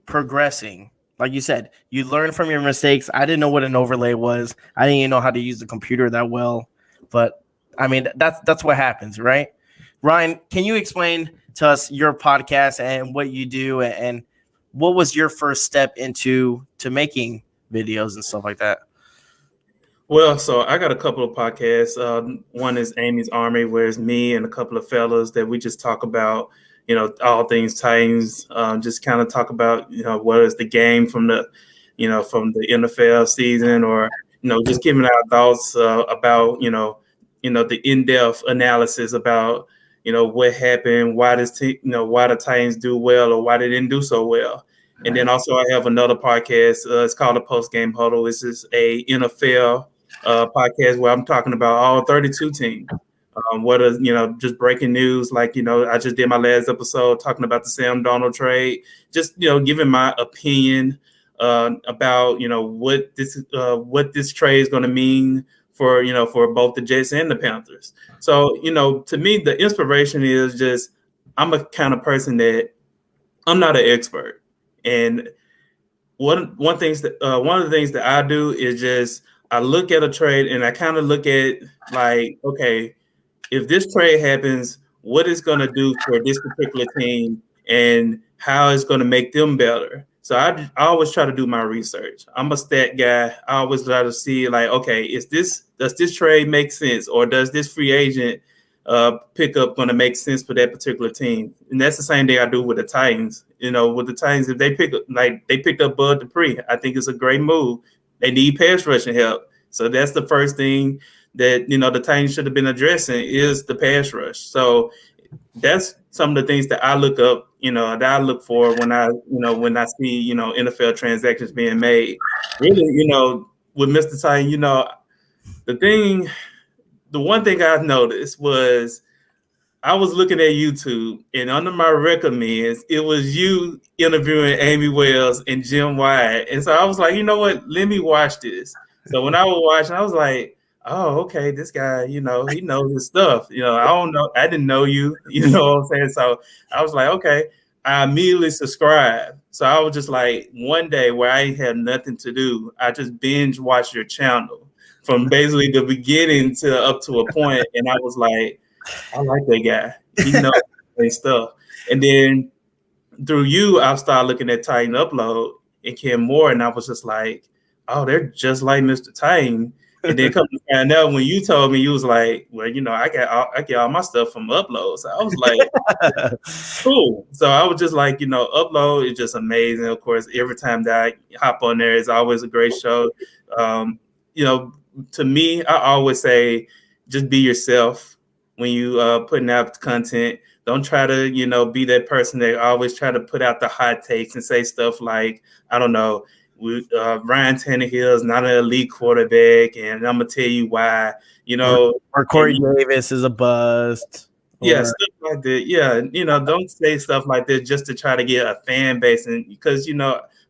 progressing like you said, you learn from your mistakes. I didn't know what an overlay was. I didn't even know how to use the computer that well. But I mean, that's what happens, right? Ryan, can you explain to us your podcast and what you do, and what was your first step into making videos and stuff like that? Well, so I got a couple of podcasts. One is Amy's Army, where it's me and a couple of fellas that we just talk about, all things Titans. Just kind of talk about, what is the game from the NFL season, or just giving our thoughts about, the in-depth analysis about, what happened, why why the Titans do well or why they didn't do so well. And then also I have another podcast. It's called the Post Game Huddle. This is a NFL podcast where I'm talking about all 32 teams. What is, just breaking news. Like, I just did my last episode talking about the Sam Darnold trade, just, giving my opinion about, what this trade is going to mean for both the Jets and the Panthers. So, to me, the inspiration is just, I'm a kind of person that I'm not an expert. And one of the things that I do is just I look at a trade and I kind of look at like, okay, if this trade happens, what it's going to do for this particular team and how it's going to make them better. So I always try to do my research. I'm a stat guy. I always try to see like, okay, does this trade make sense, or does this free agent pickup going to make sense for that particular team? And that's the same thing I do with the Titans. With the Titans, if they picked up Bud Dupree, I think it's a great move. They need pass rushing help. So that's the first thing that, the Titans should have been addressing is the pass rush. So that's some of the things that I look up, that I look for when I see, NFL transactions being made. Really, with Mr. Titan, the one thing I've noticed was I was looking at YouTube, and under my recommends, it was you interviewing Amy Wells and Jim Wyatt. And so I was like, you know what? Let me watch this. So when I was watching, I was like, oh, okay, this guy, he knows his stuff. I don't know. I didn't know you, you know what I'm saying? So I was like, okay. I immediately subscribed. So I was just like, one day where I had nothing to do, I just binge watched your channel from basically the beginning to up to a point. And I was like, I like that guy. He knows his stuff. And then through you, I started looking at Titan Upload and Ken Moore, and I was just like, oh, they're just like Mr. Titan. And then come to find out when you told me, you was like, well, I get all my stuff from Upload. So I was like, cool. So I was just like, Upload is just amazing. Of course, every time that I hop on there, it's always a great show. To me, I always say, just be yourself when you putting out content. Don't try to, be that person that always try to put out the hot takes and say stuff like, I don't know, Ryan Tannehill is not an elite quarterback, and I'm gonna tell you why. Or Corey Davis is a bust. Yeah, stuff like that. Yeah, don't say stuff like that just to try to get a fan base, and because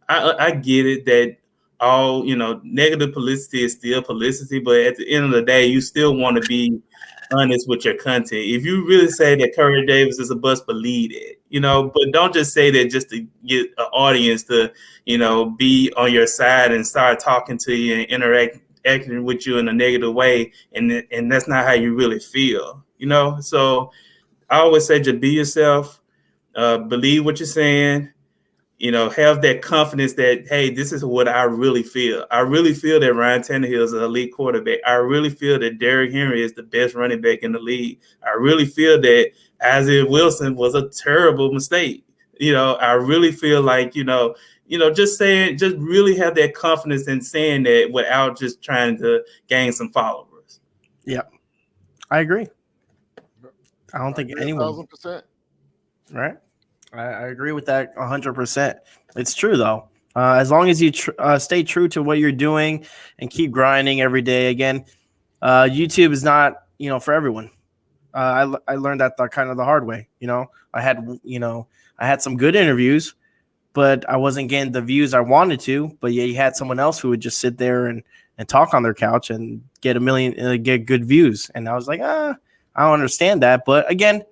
I get it that all negative publicity is still publicity, but at the end of the day, you still want to be honest with your content. If you really say that Corey Davis is a bust, believe it, but don't just say that just to get an audience to, be on your side and start talking to you and acting with you in a negative way. And that's not how you really feel, So I always say, just be yourself, believe what you're saying, have that confidence that, hey, this is what I really feel. I really feel that Ryan Tannehill is an elite quarterback. I really feel that Derrick Henry is the best running back in the league. I really feel that Isaiah Wilson was a terrible mistake. I really feel like, just really have that confidence in saying that without just trying to gain some followers. Yeah, I agree. I don't think anyone. 1,000%. Right. I agree with that 100%. It's true, though. As long as you stay true to what you're doing and keep grinding every day. Again, YouTube is not, for everyone. I learned that kind of the hard way. I had some good interviews, but I wasn't getting the views I wanted to. But yeah, you had someone else who would just sit there and talk on their couch and get get good views. And I was like, I don't understand that. But again,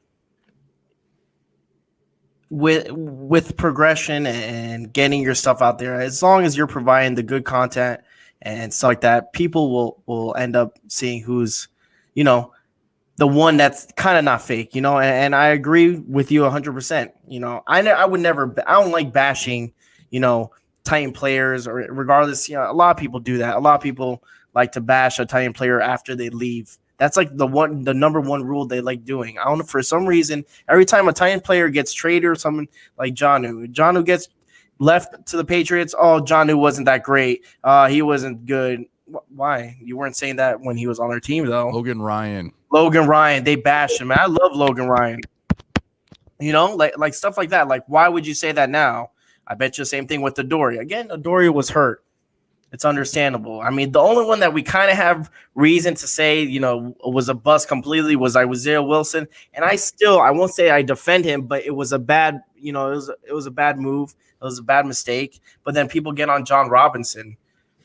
with progression and getting your stuff out there, as long as you're providing the good content and stuff like that, people will end up seeing who's, the one that's kind of not fake, and I agree with you 100%. I would never, I don't like bashing, Titan players, or regardless, a lot of people do that. A lot of people like to bash a Titan player after they leave. That's like the number one rule they like doing. I don't know, for some reason, every time a Titan player gets traded or something, like Jonnu gets left to the Patriots. Oh, Jonnu wasn't that great. He wasn't good. Why? You weren't saying that when he was on their team, though. Logan Ryan, they bashed him. Man, I love Logan Ryan. Like stuff like that. Like, why would you say that now? I bet you the same thing with Adoree. Again, Adoree was hurt. It's understandable. I mean, the only one that we kind of have reason to say, was a bust completely was Isaiah Wilson. And I won't say I defend him, but it was a bad, it was a bad move. It was a bad mistake. But then people get on John Robinson.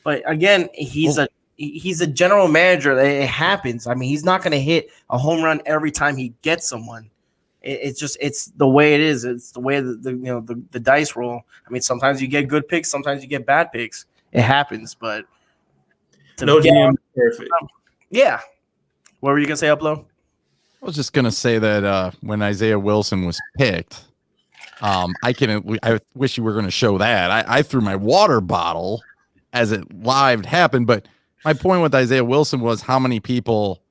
But again, he's a general manager. It happens. I mean, he's not going to hit a home run every time he gets someone. It's the way it is. It's the way the dice roll. I mean, sometimes you get good picks, sometimes you get bad picks. It happens, but no GM is perfect. Yeah. What were you gonna say, Upload? I was just gonna say that when Isaiah Wilson was picked, I wish you were gonna show that. I threw my water bottle as it live happened, but my point with Isaiah Wilson was how many people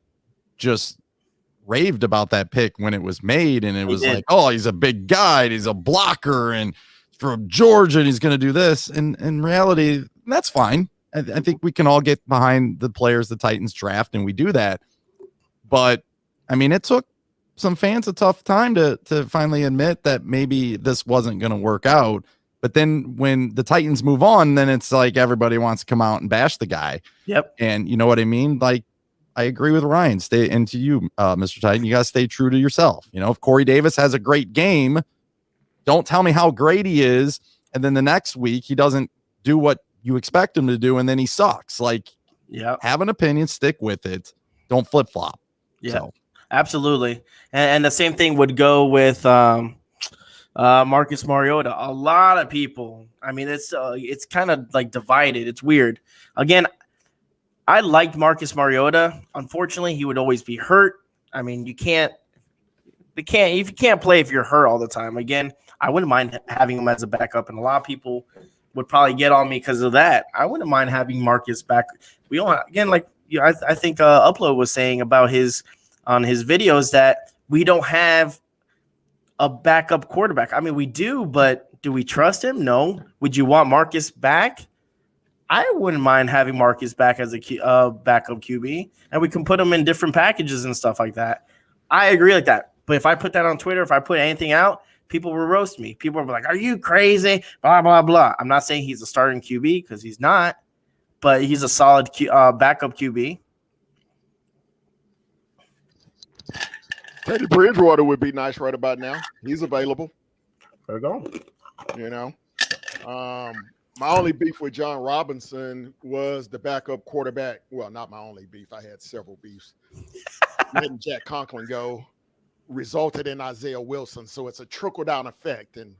just raved about that pick when it was made, and it was like, oh, he's a big guy, he's a blocker, and from Georgia, and he's going to do this. And in reality, that's fine. I think we can all get behind the players the Titans draft, and we do that. But I mean, it took some fans a tough time to finally admit that maybe this wasn't going to work out. But then when the Titans move on, then it's like everybody wants to come out and bash the guy. Yep. And you know what I mean? Like, I agree with Ryan. And to you, Mr. Titan, you got to stay true to yourself. If Corey Davis has a great game, don't tell me how great he is, and then the next week he doesn't do what you expect him to do, and then he sucks. Like, have an opinion, stick with it. Don't flip-flop. Yeah, so. Absolutely. And the same thing would go with Marcus Mariota. A lot of people, I mean, it's kind of like divided. It's weird. Again, I liked Marcus Mariota. Unfortunately, he would always be hurt. I mean, if you can't play if you're hurt all the time. Again, I wouldn't mind having him as a backup, and a lot of people would probably get on me because of that. I wouldn't mind having Marcus back. We don't, again, like I think Upload was saying about on his videos that we don't have a backup quarterback. I mean, we do, but do we trust him? No. Would you want Marcus back? I wouldn't mind having Marcus back as a backup QB, and we can put him in different packages and stuff like that. I agree like that. But if I put that on Twitter, if I put anything out, people will roast me. People will be like, are you crazy? Blah, blah, blah. I'm not saying he's a starting QB because he's not, but he's a solid backup QB. Teddy Bridgewater would be nice right about now. He's available. There we go. My only beef with John Robinson was the backup quarterback. Well, not my only beef. I had several beefs. Letting Jack Conklin go resulted in Isaiah Wilson. So it's a trickle-down effect. And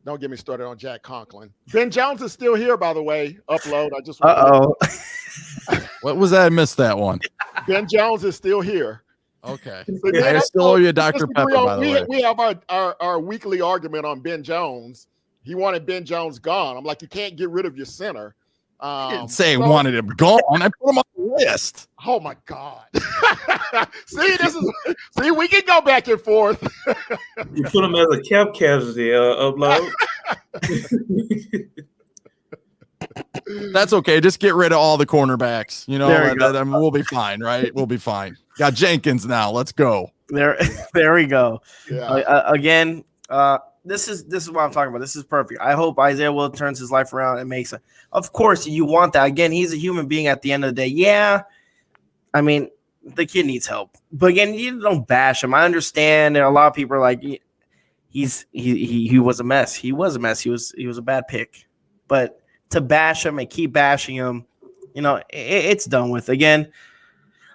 don't get me started on Jack Conklin. Ben Jones is still here, by the way. Upload. I just What was that? I missed that one. Ben Jones is still here. Okay. So, I still owe you a Dr. Pepper, by the way. We have our weekly argument on Ben Jones. He wanted Ben Jones gone. I'm like, you can't get rid of your center. I didn't say wanted him gone. I put him on the list. Oh my God. See, we can go back and forth. You put him as a cap casualty, Upload. That's okay. Just get rid of all the cornerbacks. We'll be fine, right? We'll be fine. Got Jenkins now. Let's go. There we go. Yeah. Again, this is what I'm talking about. This is perfect. I hope Isaiah Will turns his life around and makes it. Of course, you want that. Again, he's a human being at the end of the day. Yeah, I mean, the kid needs help. But again, you don't bash him. I understand. And a lot of people are like, he was a mess. He was a mess. He was a bad pick. But to bash him and keep bashing him, it's done with. Again,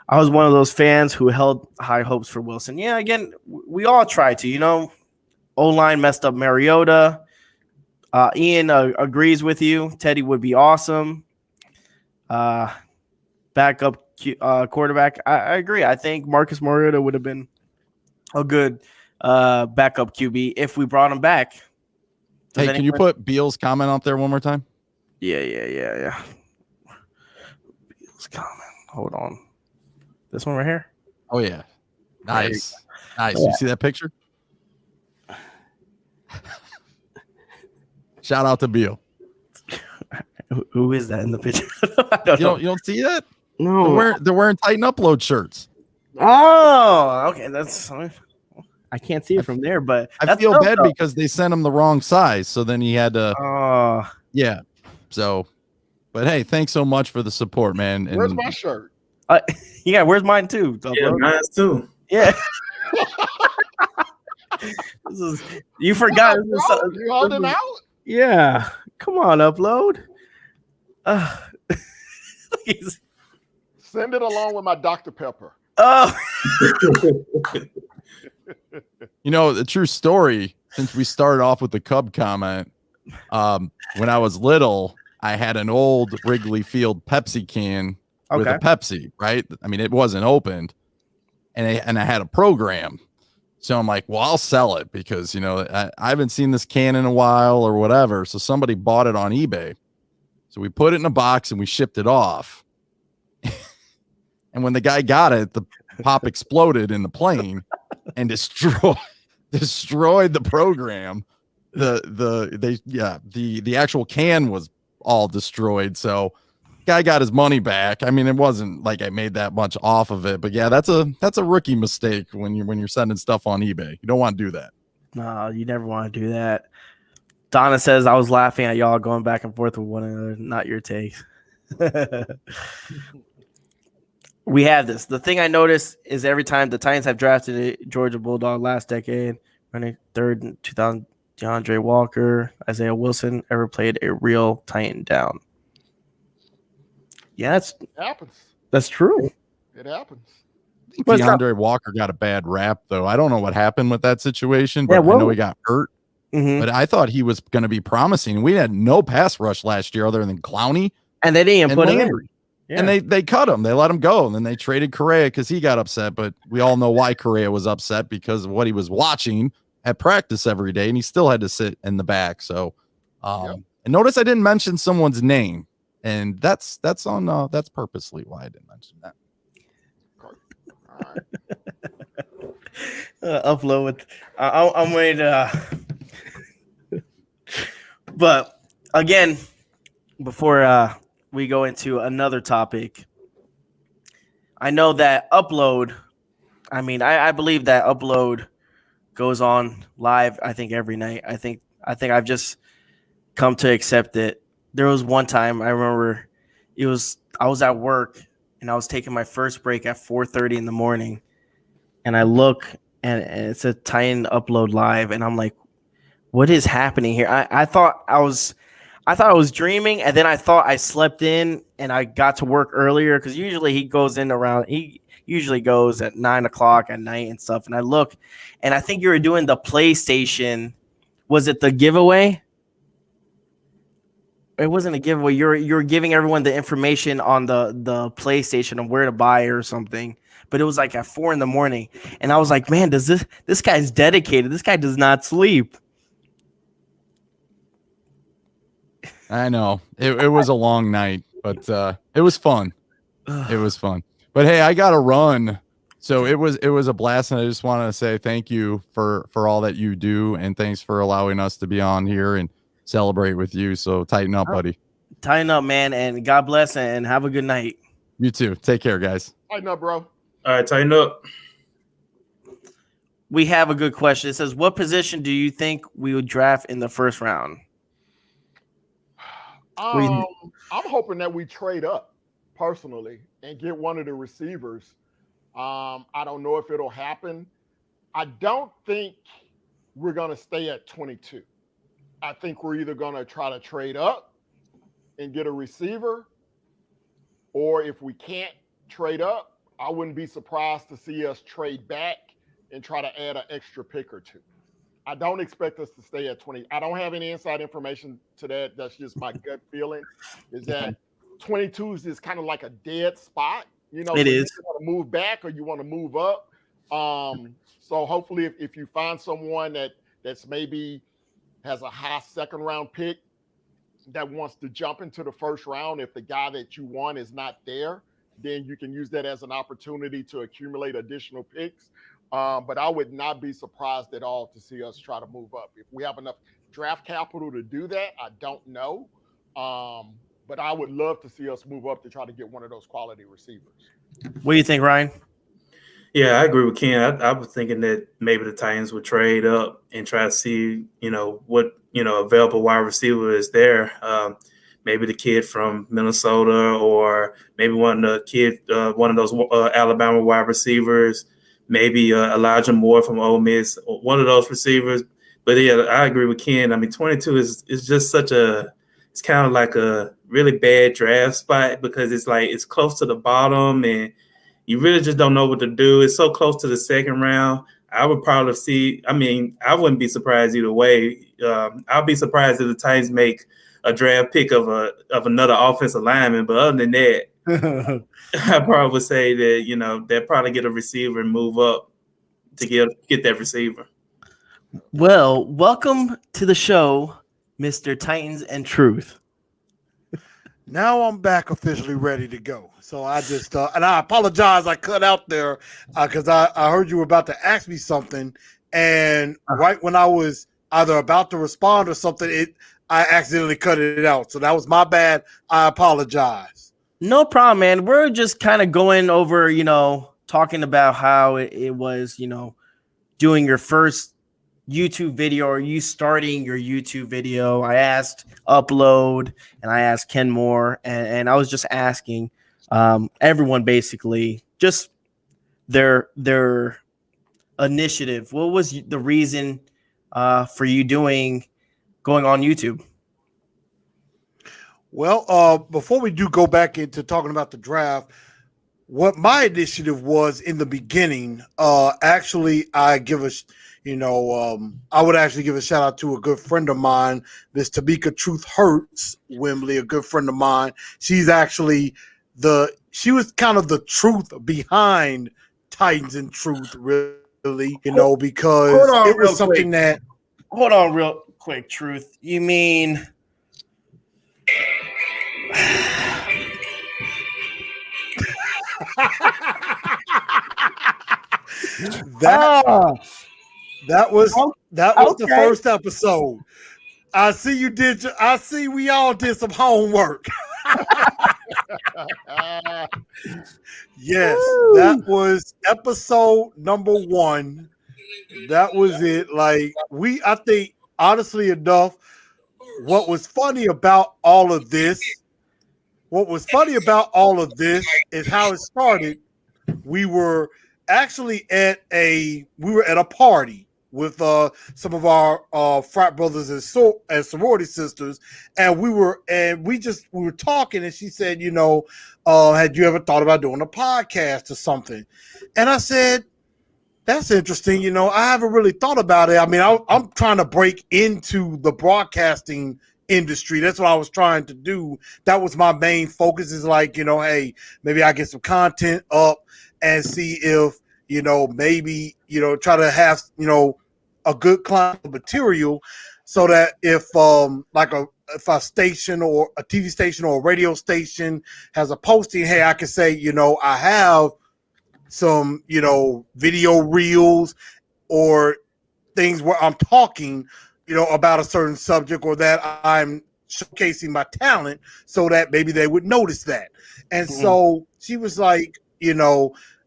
I was one of those fans who held high hopes for Wilson. Yeah, again, we all try to, O-line messed up Mariota. Ian agrees with you. Teddy would be awesome. Backup quarterback. I agree. I think Marcus Mariota would have been a good backup QB if we brought him back. Can you put Beal's comment up there one more time? Yeah. Beal's comment. Hold on. This one right here? Oh, yeah. Nice. Nice. Yeah. You see that picture? Shout out to Beal. Who is that in the picture? You don't see that? No. They're wearing Titan Upload shirts. Oh, okay. I can't see it from there, but I feel bad because they sent him the wrong size. So then he had to. Yeah. So, but hey, thanks so much for the support, man. And where's my shirt? Yeah, where's mine too? Yeah, mine too. Yeah. You forgot. You holding out? Yeah. Come on, Upload. Send it along with my Dr. Pepper. Oh. The true story, since we started off with the Cub comment, when I was little, I had an old Wrigley Field Pepsi can with a Pepsi, right? I mean, it wasn't opened, and I had a program. So I'm like, well, I'll sell it because, I haven't seen this can in a while or whatever. So somebody bought it on eBay. So we put it in a box and we shipped it off. And when the guy got it, the pop exploded in the plane and destroyed the program. The actual can was all destroyed. So guy got his money back. I mean, it wasn't like I made that much off of it, but yeah, that's a rookie mistake when you're sending stuff on eBay. You don't want to do that. No, you never want to do that. Donna says I was laughing at y'all going back and forth with one another. Not your takes. We have this. The thing I noticed is every time the Titans have drafted a Georgia Bulldog last decade, running third in 2000, DeAndre Walker, Isaiah Wilson ever played a real Titan down. Yeah, It happens. That's true. It happens. DeAndre Walker got a bad rap, though. I don't know what happened with that situation, but I know he got hurt. Mm-hmm. But I thought he was going to be promising. We had no pass rush last year other than Clowney. And they didn't put him in. Yeah. And they cut him. They let him go. And then they traded Correa because he got upset. But we all know why Correa was upset, because of what he was watching at practice every day. And he still had to sit in the back. So and notice I didn't mention someone's name. And that's purposely why I didn't mention that. Upload with I'm ready to but again, before we go into another topic, I know that Upload, I believe that Upload goes on live, I think, every night. I think I've just come to accept it. There was one time I remember I was at work and I was taking my first break at 4:30 in the morning, and I look and it's a Titan Upload live, and I'm like, what is happening here? I thought I was dreaming, and then I thought I slept in and I got to work earlier, because usually he usually goes at 9:00 at night and stuff. And I look, and I think you were doing the PlayStation. Was it the giveaway? It wasn't a giveaway. You're giving everyone the information on the PlayStation of where to buy or something. But it was like at 4 a.m, and I was like, man, this guy's dedicated. This guy does not sleep. I know it was a long night, but it was fun. It was fun. But hey, I got to run. So it was a blast, and I just want to say thank you for all that you do, and thanks for allowing us to be on here and celebrate with you. So tighten up, buddy. Tighten up, man, and God bless, and have a good night. You too. Take care, guys. Tighten up, bro. All right, tighten up. We have a good question. It says, what position do you think we would draft in the first round? I'm hoping that we trade up personally and get one of the receivers. I don't know if it'll happen. I don't think we're going to stay at 22. I think we're either going to try to trade up and get a receiver, or if we can't trade up, I wouldn't be surprised to see us trade back and try to add an extra pick or two. I don't expect us to stay at 20. I don't have any inside information to that. That's just my gut feeling. Is that 22 is just kind of like a dead spot, you know? It So you is. want to move back or you want to move up. So hopefully, if you find someone that's maybe has a high second round pick that wants to jump into the first round, if the guy that you want is not there, then you can use that as an opportunity to accumulate additional picks. But I would not be surprised at all to see us try to move up. If we have enough draft capital to do that, I don't know. But I would love to see us move up to try to get one of those quality receivers. What do you think, Ryan? Yeah, I agree with Ken. I was thinking that maybe the Titans would trade up and try to see, what, available wide receiver is there. Maybe the kid from Minnesota, or maybe one of those Alabama wide receivers, maybe Elijah Moore from Ole Miss, one of those receivers. But yeah, I agree with Ken. I mean, 22 is just it's kind of like a really bad draft spot, because it's close to the bottom and you really just don't know what to do. It's so close to the second round. I would probably I wouldn't be surprised either way. I'll be surprised if the Titans make a draft pick of another offensive lineman. But other than that, I probably would say that, they'll probably get a receiver and move up to get that receiver. Well, welcome to the show, Mr. Titans and Truth. Now I'm back officially ready to go. So I just and I apologize. I cut out there because I heard you were about to ask me something, and right when I was either about to respond or something, I accidentally cut it out. So that was my bad. I apologize. No problem, man. We're just kind of going over, talking about how it was, doing your first YouTube video, or you starting your YouTube video. I asked Upload and I asked Ken Moore, and I was just asking everyone basically just their initiative. What was the reason for you going on YouTube? Well, before we do go back into talking about the draft, what my initiative was in the beginning, actually, I would actually give a shout out to a good friend of mine, Miss Tamika Truth Hurts Wembley, a good friend of mine. She's actually she was kind of the truth behind Titans and Truth, really, because it was something that. Hold on, real quick, Truth. You mean? That was okay. The first episode. I see we all did some homework. Yes, Woo! That was episode number 1. That was it. I think, honestly enough, what was funny about all of this is how it started. We were actually at a party with some of our frat brothers and sorority sisters, and we were talking, and she said, had you ever thought about doing a podcast or something? And I said, that's interesting. I haven't really thought about it. I mean, I'm trying to break into the broadcasting industry. That's what I was trying to do. That was my main focus, is hey, maybe I get some content up and see if, maybe, try to have, a good client material, so that if a station or a TV station or a radio station has a posting, hey, I can say, I have some, video reels or things where I'm talking, about a certain subject, or that I'm showcasing my talent, so that maybe they would notice that. And so she was like,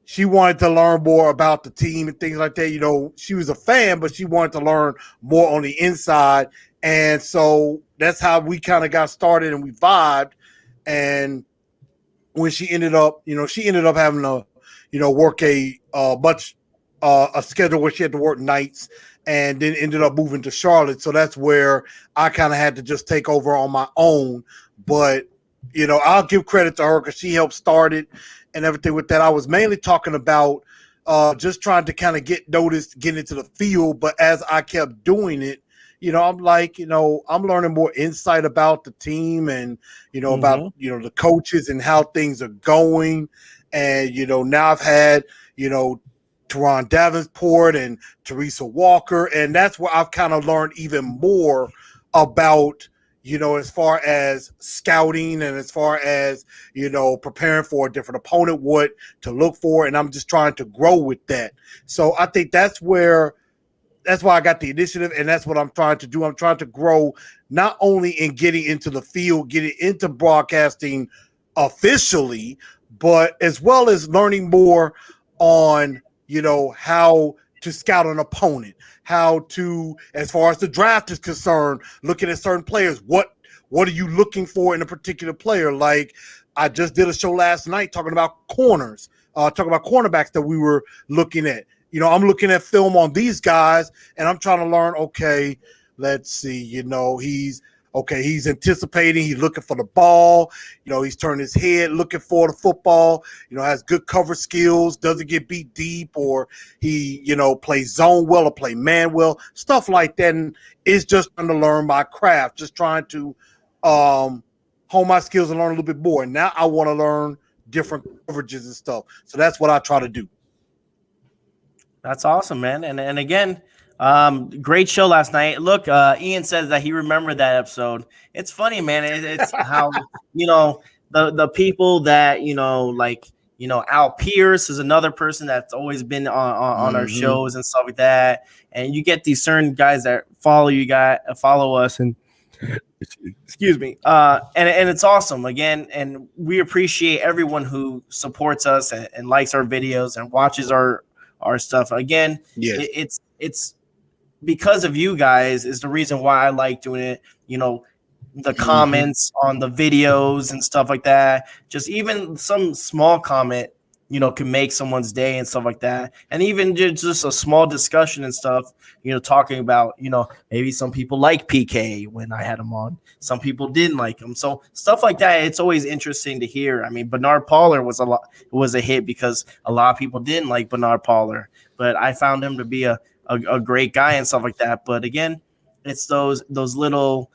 she wanted to learn more about the team and things like that. She was a fan, but she wanted to learn more on the inside. And so that's how we kind of got started, and we vibed. And when she ended up having to, work a schedule where she had to work nights, and then ended up moving to Charlotte. So that's where I kind of had to just take over on my own. But, I'll give credit to her because she helped start it and everything with that. I was mainly talking about just trying to kind of get noticed, get into the field. But as I kept doing it, I'm like, I'm learning more insight about the team and, about, the coaches and how things are going. And, now I've had, Teron Davenport and Teresa Walker. And that's where I've kind of learned even more about, as far as scouting and as far as, preparing for a different opponent, what to look for. And I'm just trying to grow with that. So I think that's why I got the initiative, and that's what I'm trying to do. I'm trying to grow not only in getting into the field, getting into broadcasting officially, but as well as learning more on, how to scout an opponent, how to, as far as the draft is concerned, looking at certain players, what are you looking for in a particular player? Like I just did a show last night talking about corners, talking about cornerbacks that we were looking at. I'm looking at film on these guys and I'm trying to learn, okay, let's see, he's anticipating, he's looking for the ball, he's turning his head, looking for the football, has good cover skills, doesn't get beat deep, or he, plays zone well or play man well, stuff like that. And it's just trying to learn my craft, just trying to hone my skills and learn a little bit more. And now I want to learn different coverages and stuff. So that's what I try to do. That's awesome, man. And again, great show last night. Look, Ian says that he remembered that episode. It's funny, man. It's how, the people that, Al Pierce is another person that's always been on our shows and stuff like that. And you get these certain guys that follow us and excuse me. And it's awesome again. And we appreciate everyone who supports us and likes our videos and watches our stuff. Again, yes. It's because of you guys is the reason why I like doing it. The comments on the videos and stuff like that. Just even some small comment, can make someone's day and stuff like that. And even just a small discussion and stuff, talking about, maybe some people like PK when I had him on. Some people didn't like him. So stuff like that, it's always interesting to hear. I mean, Bernard Pollard was a hit because a lot of people didn't like Bernard Pollard, but I found him to be a great guy and stuff like that. But again, it's those little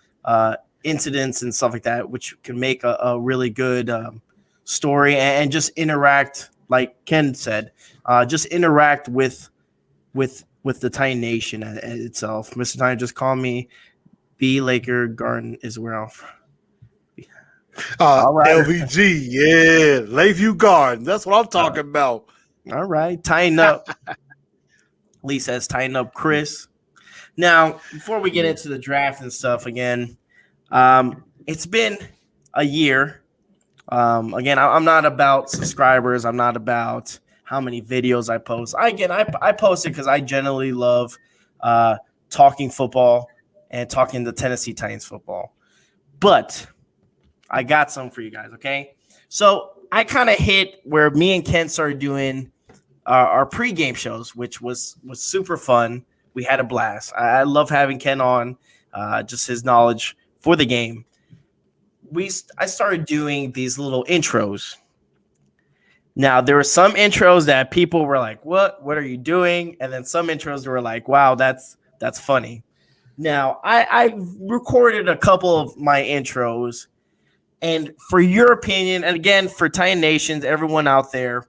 incidents and stuff like that, which can make a really good story and just interact, like Ken said, just interact with the Titan Nation itself. Mr. Titan just called me B Laker Garden is where I'm from. All right. LVG, yeah, Lakeview Garden. That's what I'm talking about. All right, tighten up. Lee says tighten up, Chris. Now, before we get into the draft and stuff again, it's been a year. Again, I'm not about subscribers. I'm not about how many videos I post. I post it because I generally love talking football and talking the Tennessee Titans football. But I got some for you guys, okay? So I kind of hit where me and Ken started doing our pregame shows, which was super fun. We had a blast. I love having Ken on, just his knowledge for the game. I started doing these little intros. Now, there were some intros that people were like, what are you doing? And then some intros were like, wow, that's funny. Now, I recorded a couple of my intros. And for your opinion, and again, for Titan Nations, everyone out there,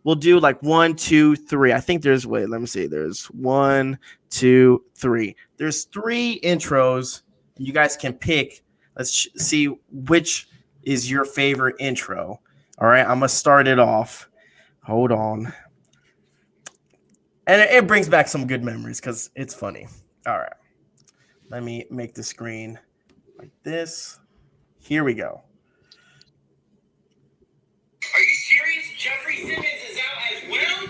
we'll do like 1, 2, 3. I think there's 1, 2, 3. There's 3 intros. And you guys can pick. Let's see which is your favorite intro. All right, I'm going to start it off. Hold on. And it brings back some good memories because it's funny. All right. Let me make the screen like this. Here we go. Are you serious? Jeffrey Simmons is out as well?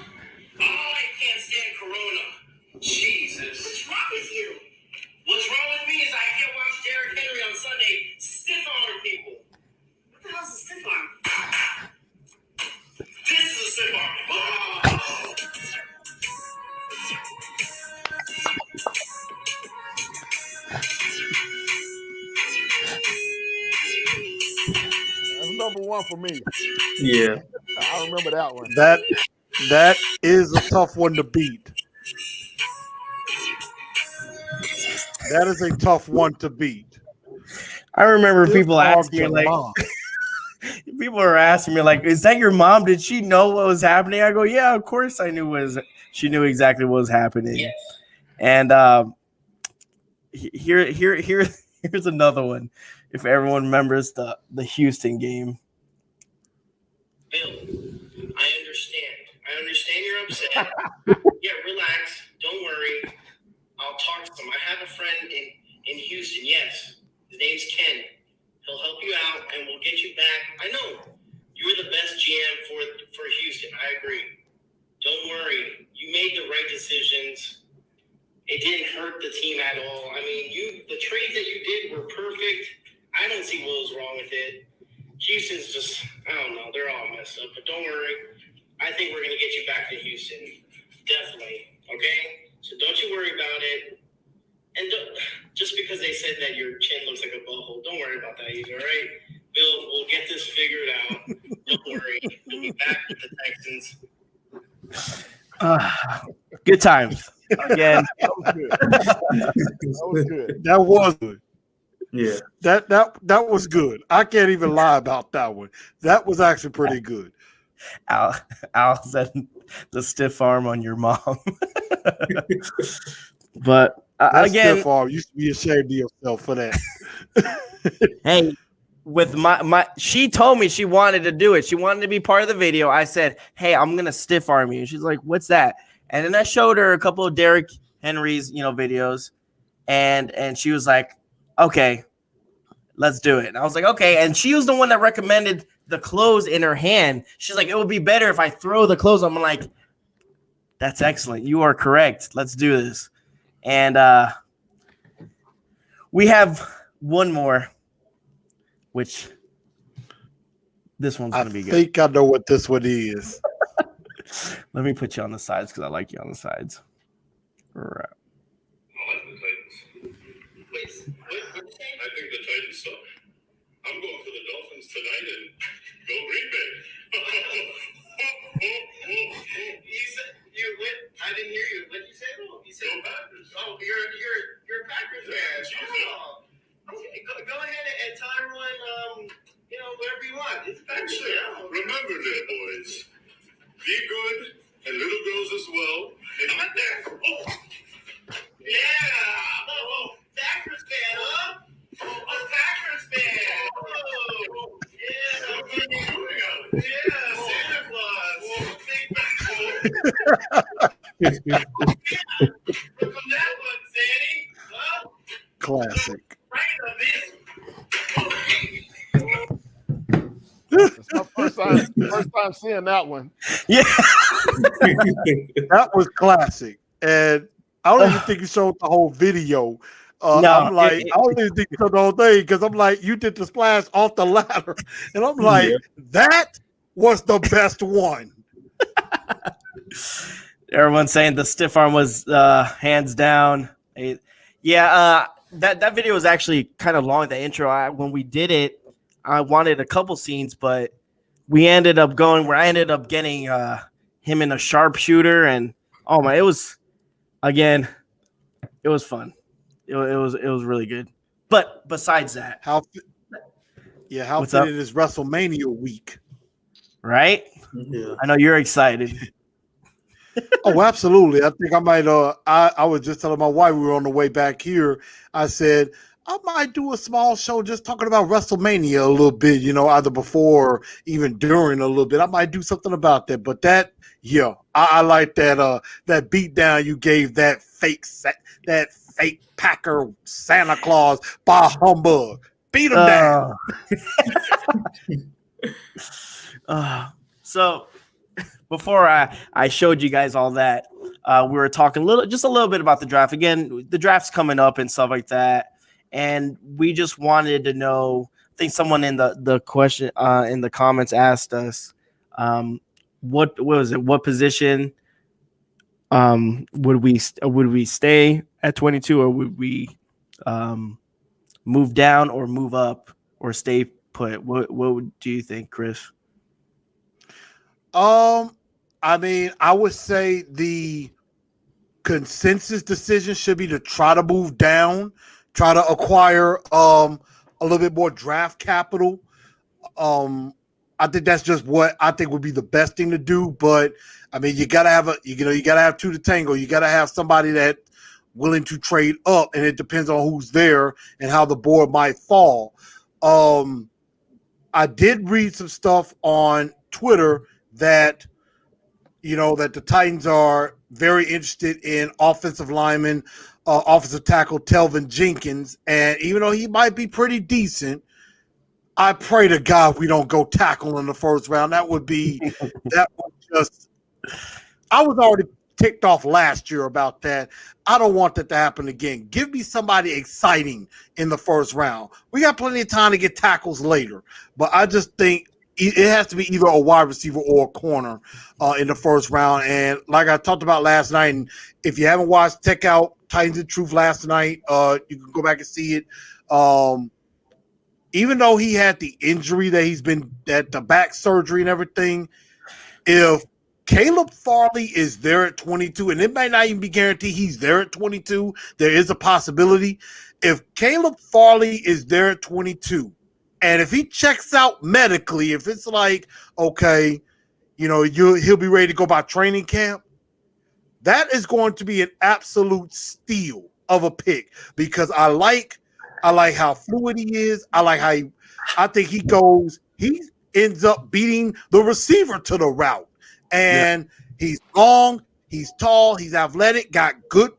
Oh, I can't stand Corona. Jesus. What's wrong with you? What's wrong with me is I can't watch Derrick Henry on Sunday stiff-arm people. What the hell's a stiff-arm? This is a stiff-arm. Oh. That's number one for me. Yeah. I remember that one. That is a tough one to beat. That is a tough one to beat. I remember Stiff people arm asking me to like, mom. people were asking me like, "Is that your mom? Did she know what was happening?" I go, "Yeah, of course I knew she knew exactly what was happening." Yes. And here's another one. If everyone remembers the Houston game, Bill, I understand. I understand you're upset. Yeah, relax. Don't worry. I'll talk to him. I have a friend in Houston. Yes. His name's Ken. He'll help you out and we'll get you back. I know you're the best GM for Houston. I agree. Don't worry. You made the right decisions. It didn't hurt the team at all. I mean, the trades that you did were perfect. I don't see what was wrong with it. Houston's just, I don't know, they're all messed up. But don't worry. I think we're going to get you back to Houston. Definitely. Okay? So don't you worry about it. And just because they said that your chin looks like a butthole, don't worry about that either, all right? Bill, we'll get this figured out. Don't worry. You'll be back with the Texans. good times again. That was good. That was good. That was good. Yeah. That was good. I can't even lie about that one. That was actually pretty good. Al said the stiff arm on your mom, but That again, stiff arm, you should be ashamed of yourself for that. hey, with my she told me she wanted to do it. She wanted to be part of the video. I said, "Hey, I'm gonna stiff arm you." She's like, "What's that?" And then I showed her a couple of Derrick Henry's, videos, and she was like, "Okay, let's do it." And I was like, "Okay." And she was the one that recommended the clothes in her hand. She's like, "It would be better if I throw the clothes." I'm like, "That's excellent. You are correct. Let's do this." And we have one more, which this one's going to be good. I think I know what this one is. Let me put you on the sides because I like you on the sides. Right. I like the Titans. Wait, what you saying? I think the Titans suck. I'm going for the Dolphins tonight and go Green Bay. You said what? I didn't hear you. What did you say? You said go Packers. Oh, you're a Packers fan. Oh. Okay, go ahead and time run. Whatever you want. It's actually, remember that, boys. Be good and little girls as well. And I'm there. Oh. Yeah. Oh, Packers fan, huh? Oh, Packers fan. Oh, yeah. Yeah, Santa Claus. Big back. From that one, Sandy. Huh? Classic. It's my first time seeing that one. Yeah. That was classic. And I don't even think you showed the whole video. No, I'm like, I don't even think you showed the whole thing because I'm like, you did the splash off the ladder. And I'm like, that was the best one. Everyone's saying the stiff arm was hands down. That video was actually kind of long. The intro, when we did it, I wanted a couple scenes, but we ended up going where I ended up getting him in a sharpshooter, and it was fun. It was really good. But besides that, how fitting is WrestleMania week, right? Yeah. I know you're excited. Oh, absolutely. I think I might. I was just telling my wife we were on the way back here. I said I might do a small show just talking about WrestleMania a little bit, either before or even during a little bit. I might do something about that. But I like that beat down you gave that fake Packer Santa Claus by humbug. Beat him down. So before I showed you guys all that, we were talking just a little bit about the draft. Again, the draft's coming up and stuff like that. And we just wanted to know, I think someone in the question in the comments asked us, what was it? What position would we stay at 22, or would we move down or move up or stay put? What do you think, Chris? I mean, I would say the consensus decision should be to try to move down, try to acquire a little bit more draft capital. Um, I think that's just what I think would be the best thing to do. But I mean, you gotta have you gotta have two to tango. You gotta have somebody that willing to trade up, and it depends on who's there and how the board might fall. I did read some stuff on Twitter that that the Titans are very interested in offensive lineman, offensive tackle Telvin Jenkins, and even though he might be pretty decent, I pray to God we don't go tackle in the first round. That would just. I was already ticked off last year about that. I don't want that to happen again. Give me somebody exciting in the first round. We got plenty of time to get tackles later, but I just think it has to be either a wide receiver or a corner in the first round. And like I talked about last night, and if you haven't watched, check out Titans of Truth last night. You can go back and see it. Even though he had the injury that he's been at the back surgery and everything, if Caleb Farley is there at 22, and it might not even be guaranteed he's there at 22, there is a possibility. If Caleb Farley is there at 22, and if he checks out medically, if it's like, okay, he'll be ready to go by training camp, that is going to be an absolute steal of a pick because I like how fluid he is. I think he ends up beating the receiver to the route. And he's long, he's tall, he's athletic, got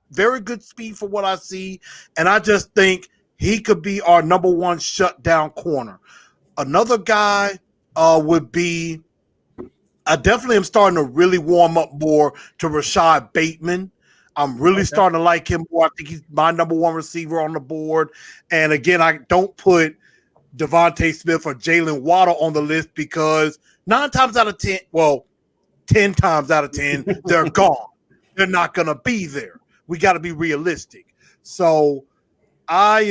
very good speed for what I see. And I just think he could be our number one shutdown corner. Another guy would be, I definitely am starting to really warm up more to Rashad Bateman. I'm really starting to like him more. I think he's my number one receiver on the board. And again, I don't put Devontae Smith or Jalen Waddle on the list because 10 times out of 10, they're gone. They're not going to be there. We got to be realistic. So I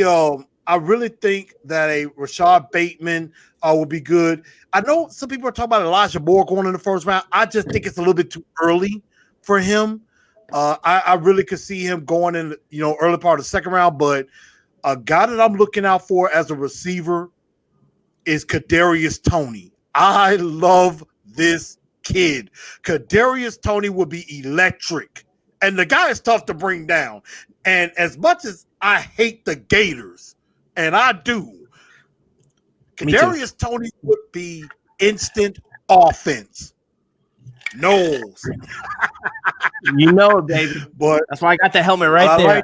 really think that a Rashad Bateman will be good. I know some people are talking about Elijah Moore going in the first round. I just think it's a little bit too early for him. I really could see him going in, early part of the second round. But a guy that I'm looking out for as a receiver is Kadarius Toney. I love this kid. Kadarius Toney would be electric, and the guy is tough to bring down. And as much as I hate the Gators, and I do, Kadarius Toney would be instant offense. Knowles. Baby. But that's why I got the helmet right there.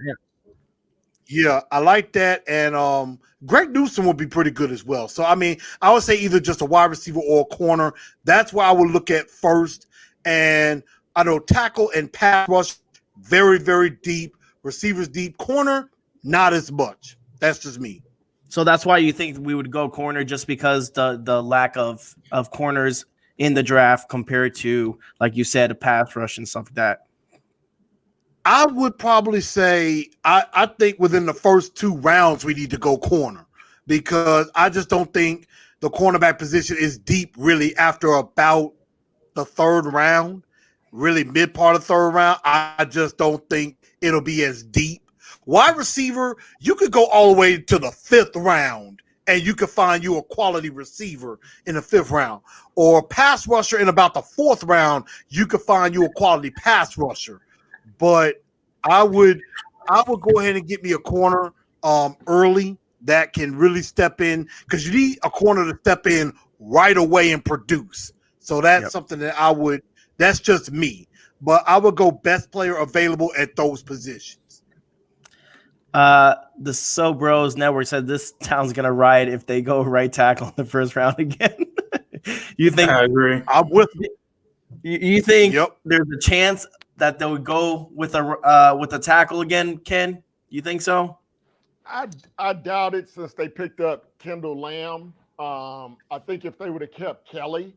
I like that. And Greg Newsom would be pretty good as well. So, I mean, I would say either just a wide receiver or a corner. That's what I would look at first. And I know tackle and pass rush, very, very deep. Receivers deep. Corner, not as much. That's just me. So that's why you think we would go corner, just because the lack of corners in the draft compared to, like you said, a pass rush and stuff like that. I would probably say I think within the first 2 rounds we need to go corner because I just don't think the cornerback position is deep really after about the 3rd round, really mid part of 3rd round. I just don't think it'll be as deep. Wide receiver, you could go all the way to the 5th round and you could find you a quality receiver in the 5th round. Or pass rusher in about the 4th round, you could find you a quality pass rusher. But I would go ahead and get me a corner early that can really step in because you need a corner to step in right away and produce. So that's something that that's just me. But I would go best player available at those positions. The So Bros Network said this town's gonna riot if they go right tackle in the first round again. You think? I agree. I'm with you. You think there's a chance that they would go with a tackle again, Ken? You think so? I doubt it since they picked up Kendall Lamb. I think if they would have kept Kelly,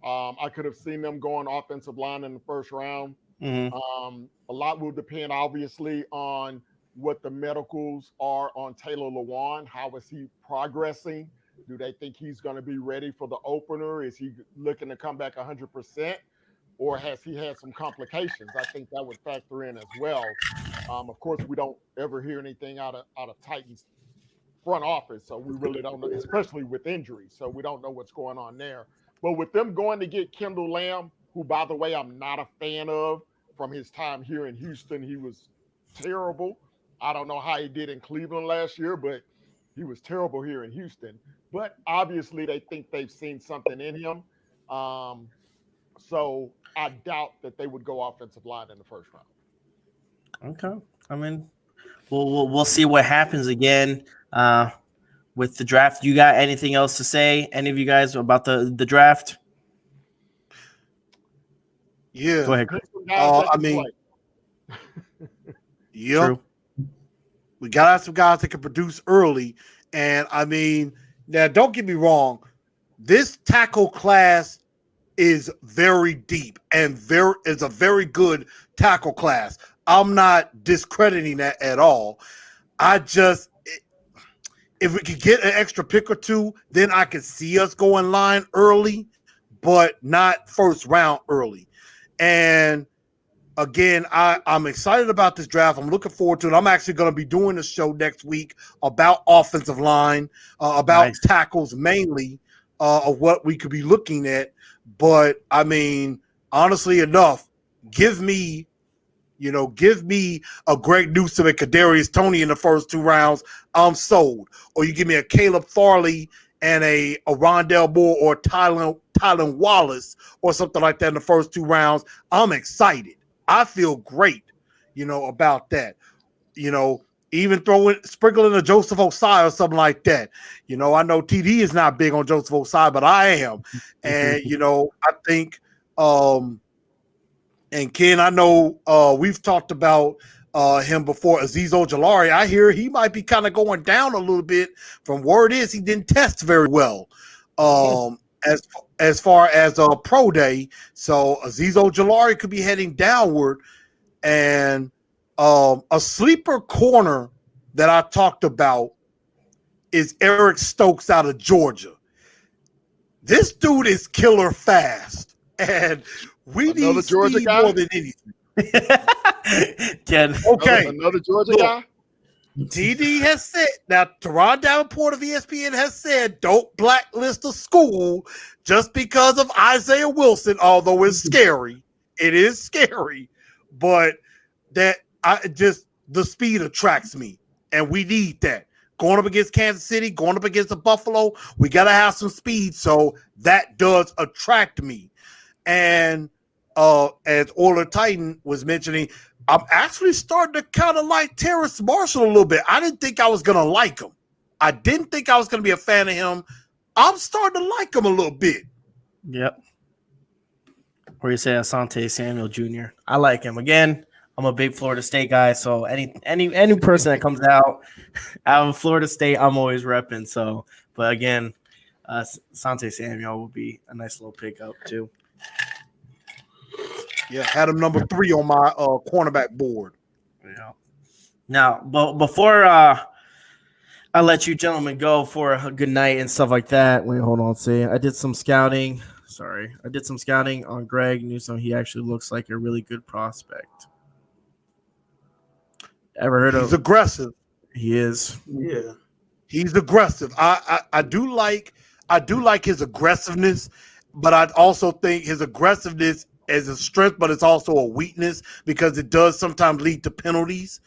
I could have seen them going offensive line in the first round. Mm-hmm. A lot will depend, obviously, on what the medicals are on Taylor Lewan. How is he progressing? Do they think he's going to be ready for the opener? Is he looking to come back 100%? or has he had some complications? I think that would factor in as well. Of course, we don't ever hear anything out of Titans front office, so we really don't know, especially with injuries. So we don't know what's going on there. But with them going to get Kendall Lamb, who, by the way, I'm not a fan of from his time here in Houston, he was terrible. I don't know how he did in Cleveland last year, but he was terrible here in Houston. But obviously, they think they've seen something in him. So I doubt that they would go offensive line in the first round. Okay. I mean, we'll see what happens again with the draft. You got anything else to say? Any of you guys about the draft? Yeah. Go ahead. I mean, yeah. True. We got to have some guys that can produce early. And I mean, now don't get me wrong. This tackle class is very deep and is a very good tackle class. I'm not discrediting that at all. If we could get an extra pick or two, then I could see us go in line early, but not first round early. And again, I'm excited about this draft. I'm looking forward to it. I'm actually going to be doing a show next week about offensive line, about tackles mainly, of what we could be looking at. But I mean, honestly enough, give me a Greg Newsome and Kadarius Toney in the first 2 rounds, I'm sold. Or you give me a Caleb Farley and a Rondell Moore or Tylen Wallace or something like that in the first 2 rounds, I'm excited. I feel great, about that. Even sprinkling a Joseph Osai or something like that. I know TD is not big on Joseph Osai, but I am. And, I think and Ken, I know we've talked about him before, Azeez Ojulari. I hear he might be kind of going down a little bit. From word is he didn't test very well as far as pro day. So Azeez Ojulari could be heading downward. And a sleeper corner that I talked about is Eric Stokes out of Georgia. This dude is killer fast. And we need speed more than anything. Okay. Another Georgia guy? TD has said, now Teron Davenport of ESPN has said, don't blacklist a school just because of Isaiah Wilson, although it's scary. It is scary. But the speed attracts me. And we need that. Going up against Kansas City, going up against the Buffalo, we got to have some speed. So that does attract me. And as Oiler Titan was mentioning, I'm actually starting to kind of like Terrace Marshall a little bit. I didn't think I was going to like him. I didn't think I was going to be a fan of him. I'm starting to like him a little bit. Yep. Or you say Asante Samuel Jr. I like him. Again, I'm a big Florida State guy, so any person that comes out of Florida State, I'm always repping. So, but again, Asante Samuel will be a nice little pickup too. Yeah, had him number 3 on my cornerback board. Yeah. Now, but before I let you gentlemen go for a good night and stuff like that, wait, hold on. See, I did some scouting. I did some scouting on Greg Newsome. He actually looks like a really good prospect. Ever heard of? He's aggressive. He is. Yeah, he's aggressive. I do like his aggressiveness, but I also think his aggressiveness is a strength, but it's also a weakness because it does sometimes lead to penalties.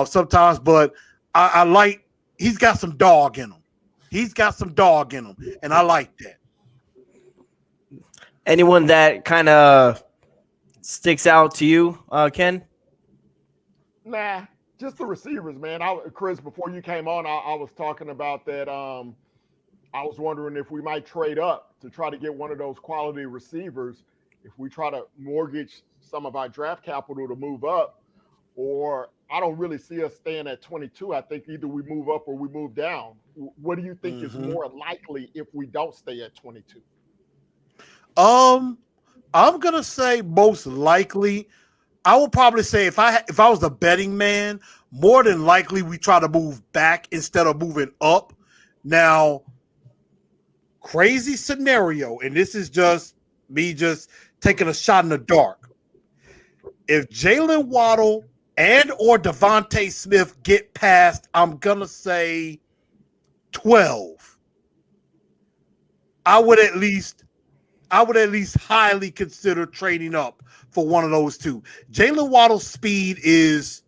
Sometimes, but I like he's got some dog in him. He's got some dog in him, and I like that. Anyone that kind of sticks out to you, Ken? Nah, just the receivers, man. Chris, before you came on, I was talking about that. I was wondering if we might trade up to try to get one of those quality receivers. If we try to mortgage some of our draft capital to move up, or I don't really see us staying at 22. I think either we move up or we move down. What do you think is more likely if we don't stay at 22? I'm gonna say most likely. I will probably say if I was a betting man, more than likely we try to move back instead of moving up. Now, crazy scenario, and this is just me just taking a shot in the dark. If Jalen Waddle and or Devontae Smith get past, I'm gonna say 12. I would at least highly consider trading up for one of those two. Jalen Waddle's speed is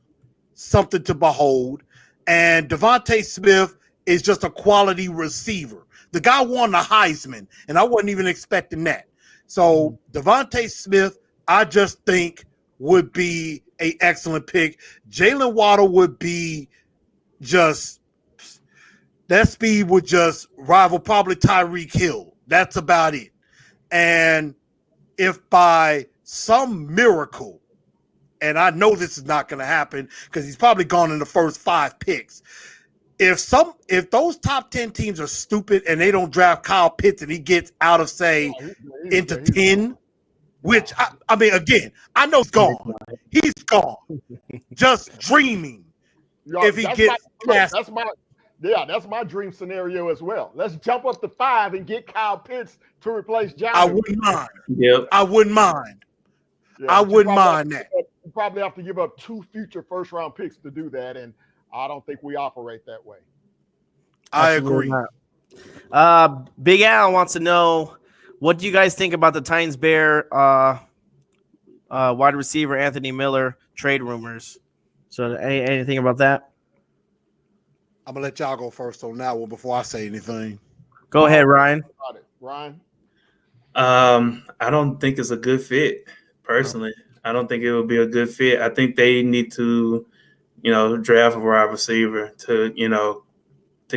something to behold, and Devontae Smith is just a quality receiver. The guy won the Heisman, and I wasn't even expecting that. So Devontae Smith, I just think would be an excellent pick. Jalen Waddle would be just that speed would just rival probably Tyreek Hill. That's about it. And if by some miracle, and I know this is not going to happen because he's probably gone in the first 5 picks. If those top 10 teams are stupid and they don't draft Kyle Pitts and he gets out of say into 10, which I mean, again, I know he's gone. He's gone. Just dreaming. If he gets past, that's my dream scenario as well. Let's jump up to 5 and get Kyle Pitts to replace John. I wouldn't mind. Yep. I wouldn't mind. Yeah, I wouldn't mind that. You probably have to give up 2 future first-round picks to do that, and I don't think we operate that way. I agree. Big Al wants to know, what do you guys think about the Titans Bear wide receiver Anthony Miller trade rumors? So anything about that? I'm gonna let y'all go first on that one before I say anything. Go ahead, Ryan. Ryan? I don't think it's a good fit, personally. I don't think it would be a good fit. I think they need to, draft a wide receiver to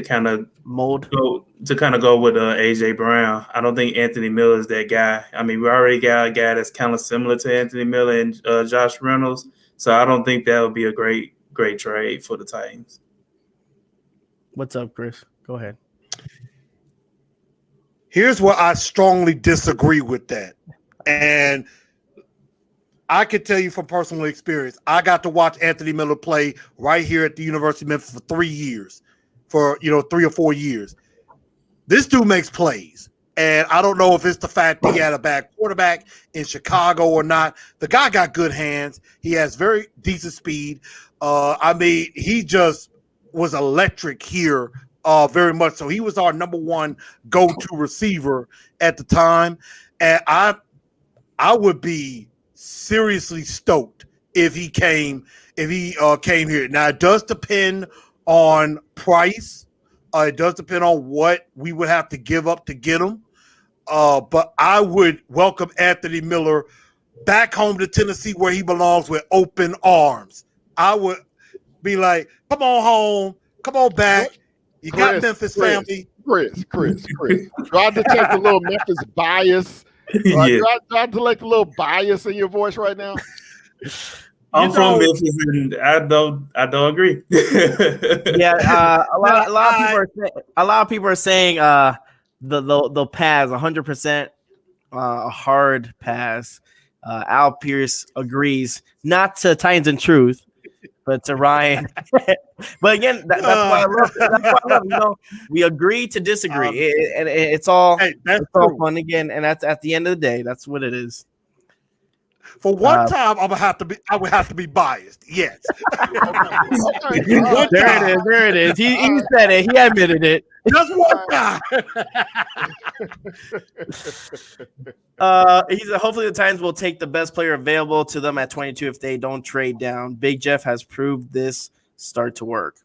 kind of go with AJ Brown. I don't think Anthony Miller is that guy. I mean, we already got a guy that's kind of similar to Anthony Miller and Josh Reynolds, so I don't think that would be a great trade for the Titans. What's up, Chris? Go ahead. Here's where I strongly disagree with that. And I can tell you from personal experience, I got to watch Anthony Miller play right here at the University of Memphis for 3 years, for 3 or 4 years. This dude makes plays. And I don't know if it's the fact that he had a bad quarterback in Chicago or not. The guy got good hands. He has very decent speed. He just was electric here very much. So he was our number one go-to receiver at the time. And I would be seriously stoked if he came here. Now it does depend on price. It does depend on what we would have to give up to get him. But I would welcome Anthony Miller back home to Tennessee where he belongs with open arms. I would be like, come on home, come on back. You got Memphis family. Chris. Try to detect a little Memphis bias. Yeah. Try to detect a little bias in your voice right now. I'm from Memphis, and I don't agree. Yeah, a lot of people are saying the pass 100% a hard pass. Al Pierce agrees, not to Titans in Truth, but to Ryan. But again, that's why I love. We agree to disagree, and it's all fun again. And that's at the end of the day, that's what it is. For one time, I would have to be biased. Yes. There it is. He said it. He admitted it. Just one time. He said, hopefully the Titans will take the best player available to them at 22 if they don't trade down. Big Jeff has proved this start to work.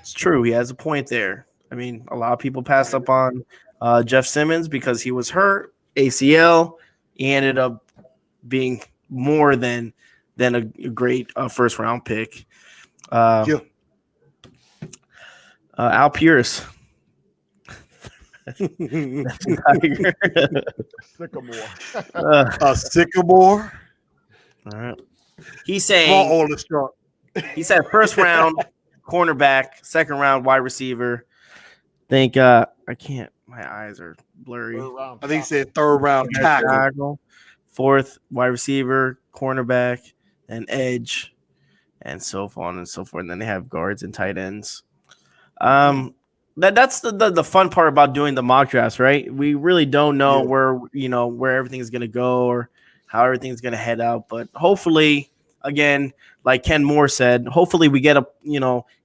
It's true. He has a point there. I mean, a lot of people passed up on Jeff Simmons because he was hurt, ACL. He ended up being more than a great first round pick. Al Pierce. Sycamore. Sycamore. All right. He's saying he said first round cornerback, second round wide receiver. Think I can't. My eyes are blurry. I think he said third round tackle. Fourth wide receiver, cornerback, and edge, and so on and so forth. And then they have guards and tight ends. That's the fun part about doing the mock drafts, right? We really don't know where everything is going to go, or how everything's gonna head out. But hopefully, again, like Ken Moore said, hopefully we get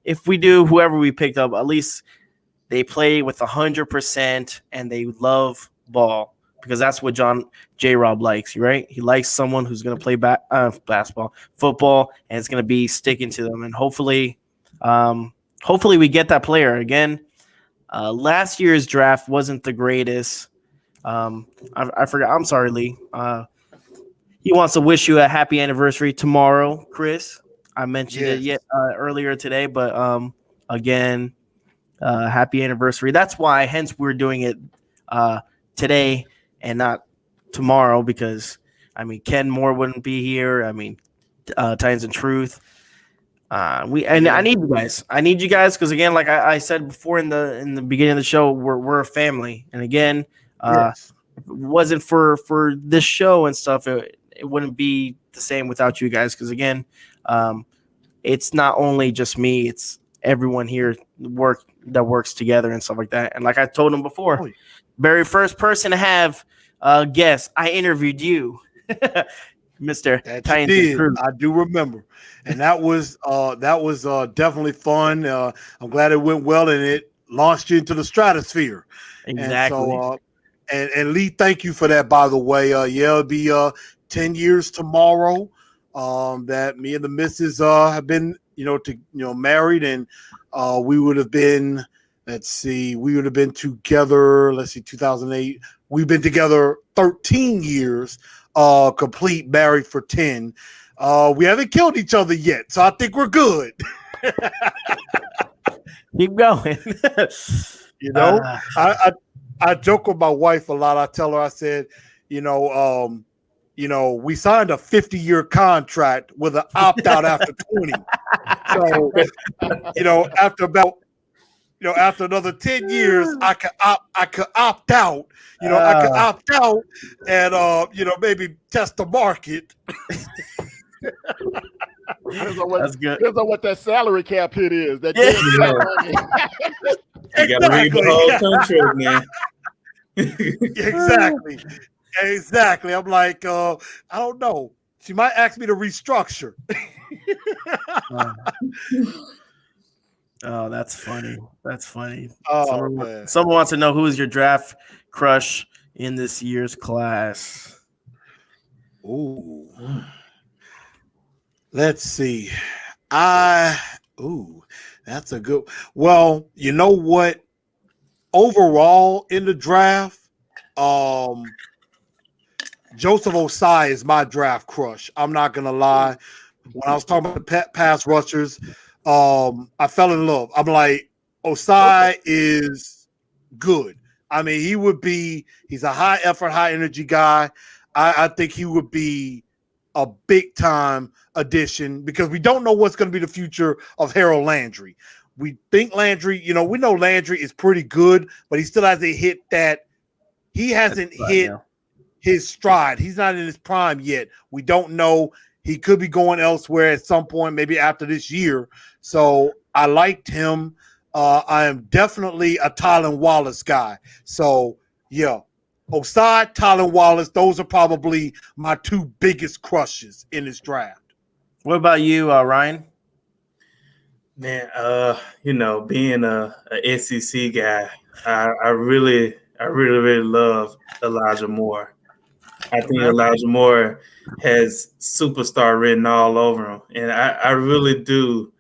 if we do, whoever we picked up, at least they play with 100% and they love ball, because that's what John J. Rob likes, right? He likes someone who's going to play basketball, football, and it's going to be sticking to them. And hopefully we get that player again. Last year's draft wasn't the greatest. I forgot. I'm sorry, Lee. He wants to wish you a happy anniversary tomorrow, Chris. I mentioned it earlier today, but again, happy anniversary. That's why, hence, we're doing it today and not tomorrow, because I mean, Ken Moore wouldn't be here. I mean, Titans and Truth. I need you guys. I need you guys because, again, like I said before in the beginning of the show, we're a family. And again, if it wasn't for this show and stuff, it wouldn't be the same without you guys. Because again, it's not only just me; it's everyone here that works together and stuff like that. And like I told him before, very first person to have guest, I interviewed you, Mr. Titans and Truth. I do remember, and that was definitely fun. I'm glad it went well, and it launched you into the stratosphere. Exactly. And so, and Lee, thank you for that. By the way, it'll be 10 years tomorrow that me and the missus have been, married, and we would have been. We would have been together. 2008. We've been together 13 years. Complete, married for 10. We haven't killed each other yet, so I think we're good. Keep going. I joke with my wife a lot. I tell her, I said, we signed a 50-year contract with an opt-out after 20. So, after another 10 years, I could opt out. I could opt out and maybe test the market. Depends on what, That's good. depends on what that salary cap hit is. That You got to read the whole contract, man. Exactly. I'm like, I don't know. She might ask me to restructure. Oh, that's funny. That's funny. Oh, someone wants to know who is your draft crush in this year's class. Ooh. Let's see. That's a good. Well, you know what? Overall in the draft, Joseph Osai is my draft crush. I'm not gonna lie. When I was talking about the pass rushers, I fell in love. I'm like, Osai is good. I mean, he's a high effort, high energy guy. I think he would be a big time addition because we don't know what's going to be the future of Harold Landry. We think Landry, we know Landry is pretty good, but he still hasn't hit that. He hasn't hit his stride. He's not in his prime yet. We don't know. He could be going elsewhere at some point, maybe after this year. So I liked him. I am definitely a Tylan Wallace guy. So, yeah. Osai, Tylan Wallace, those are probably my two biggest crushes in this draft. What about you, Ryan? Man, being a SEC guy, I really love Elijah Moore. I think Elijah Moore has superstar written all over him, and I really do.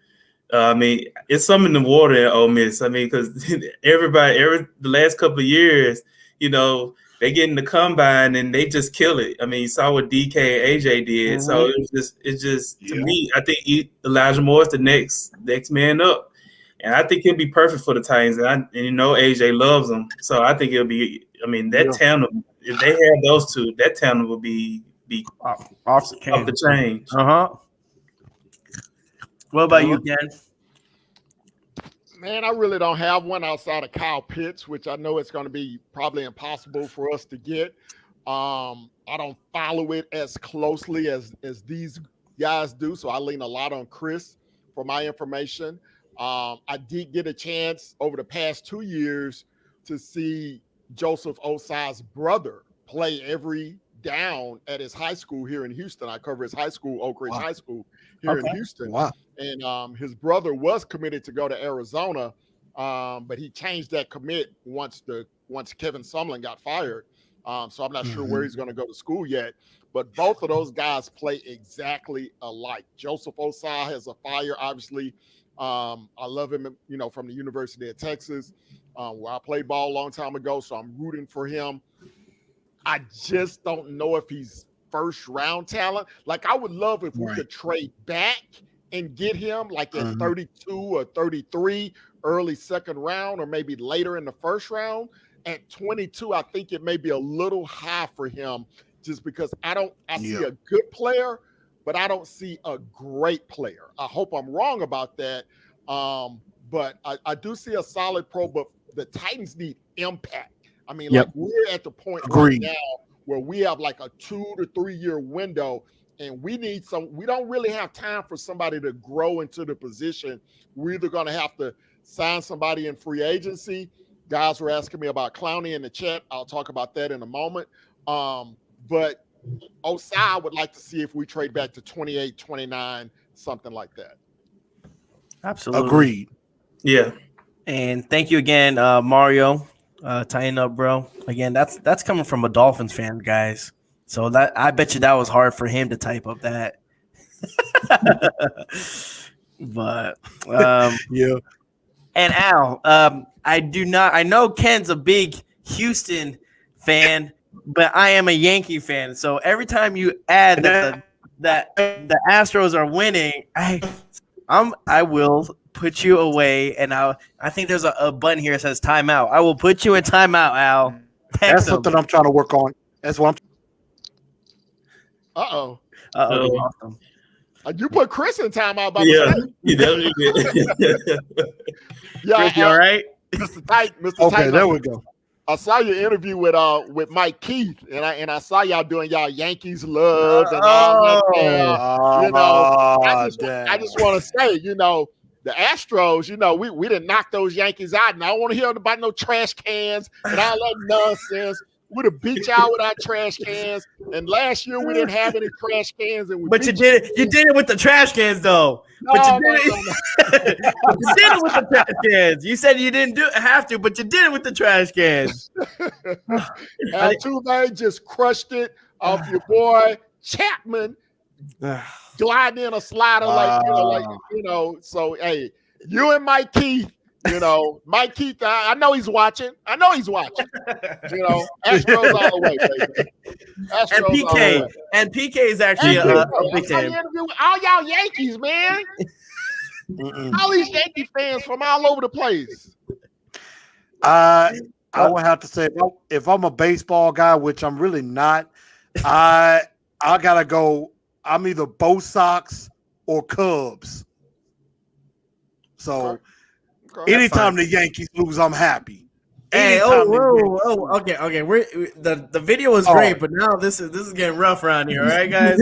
I mean, it's something in the water at Ole Miss. I mean, because the last couple of years, they get in the combine and they just kill it. I mean, you saw what DK and AJ did. Mm-hmm. So it's just to me, I think Elijah Moore is the next man up, and I think he'll be perfect for the Titans. And AJ loves him, so I think it'll be. I mean, that tandem. If they had those two, that tandem would be off the chain. What about you, Ken? Man, I really don't have one outside of Kyle Pitts, which I know it's going to be probably impossible for us to get. I don't follow it as closely as these guys do, so I lean a lot on Chris for my information. I did get a chance over the past 2 years to see Joseph Osai's brother play every down at his high school here in Houston. I cover his high school, Oak Ridge High School here in Okay. Houston. Wow. And his brother was committed to go to Arizona, but he changed that commit once Kevin Sumlin got fired. So I'm not sure where he's going to go to school yet. But both of those guys play exactly alike. Joseph Osai has a fire, obviously. I love him, from the University of Texas, where I played ball a long time ago. So I'm rooting for him. I just don't know if he's first round talent. Like, I would love if we could trade back and get him like at 32 or 33, early second round, or maybe later in the first round. At 22, I think it may be a little high for him, just because I see a good player, but I don't see a great player. I hope I'm wrong about that. But I do see a solid pro, but the Titans need impact. I mean, like, we're at the point right now where we have like a 2 to 3 year window, and we don't really have time for somebody to grow into the position. We're either going to have to sign somebody in free agency. Guys were asking me about Clowney in the chat. I'll talk about that in a moment. But Osai would like to see if we trade back to 28, 29, something like that. Absolutely. Agreed. Yeah. And thank you again, Mario. Tying up, bro. Again, that's coming from a Dolphins fan, guys. So that, I bet you that was hard for him to type up that. But Yeah. And Al, I know Ken's a big Houston fan, but I am a Yankee fan. So every time you add that the Astros are winning, I will put you away, and I think there's a button here that says timeout. I will put you in timeout, Al. That's something I'm trying to work on. That's what I'm. Uh-oh. Awesome. You put Chris in timeout by Yeah, mistake. you definitely did. Yeah, Chris, you all right? Mr. Tight, Mr. Okay, Tight. there we go. I saw your interview with Mike Keith, and I saw y'all doing y'all Yankees love and all that. I just want to say, the Astros, we didn't knock those Yankees out, and I don't want to hear about no trash cans and all that nonsense. We'd have beat y'all with our trash cans, and last year we didn't have any trash cans, and But you did it with the trash cans, though. No. You did it with the trash cans. You said you didn't have to, but you did it with the trash cans. Altuve just crushed it off your boy Chapman, gliding in a slider So hey, you and Mike Keith. Mike Keith, I know he's watching. Astros all the way, baby. Astros and PK is actually a big fan. All y'all Yankees, man. All these Yankee fans from all over the place. I would have to say, if I'm a baseball guy, which I'm really not, I gotta go. I'm either Bo Sox or Cubs. So. Okay. Anytime the Yankees lose, I'm happy. Hey, okay. The video was great, but now this is getting rough around here. All right, guys.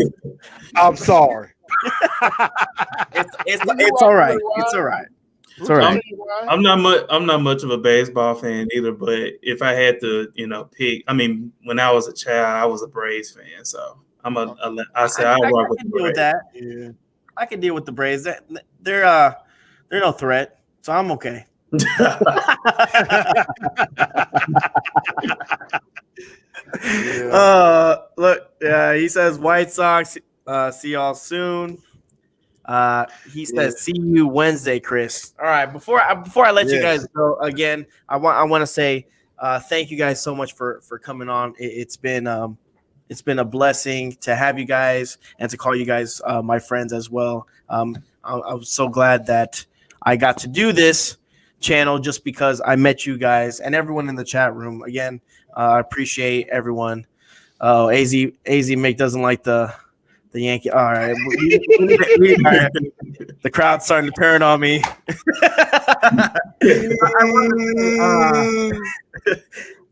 I'm sorry. It's all right. It's all right. It's all right. I'm not much of a baseball fan either, but if I had to, pick, when I was a child, I was a Braves fan, so I rock with the Braves. With that. Yeah. I can deal with the Braves. They're no threat. So I'm okay. Look, he says White Sox. See y'all soon. He says see you Wednesday, Chris. All right. Before I let you guys go again, I want to say thank you guys so much for coming on. It's been a blessing to have you guys and to call you guys my friends as well. I'm so glad that I got to do this channel just because I met you guys and everyone in the chat room. Again, I appreciate everyone. Oh, AZ Mick doesn't like the Yankee. All right. All right. The crowd's starting to turn on me.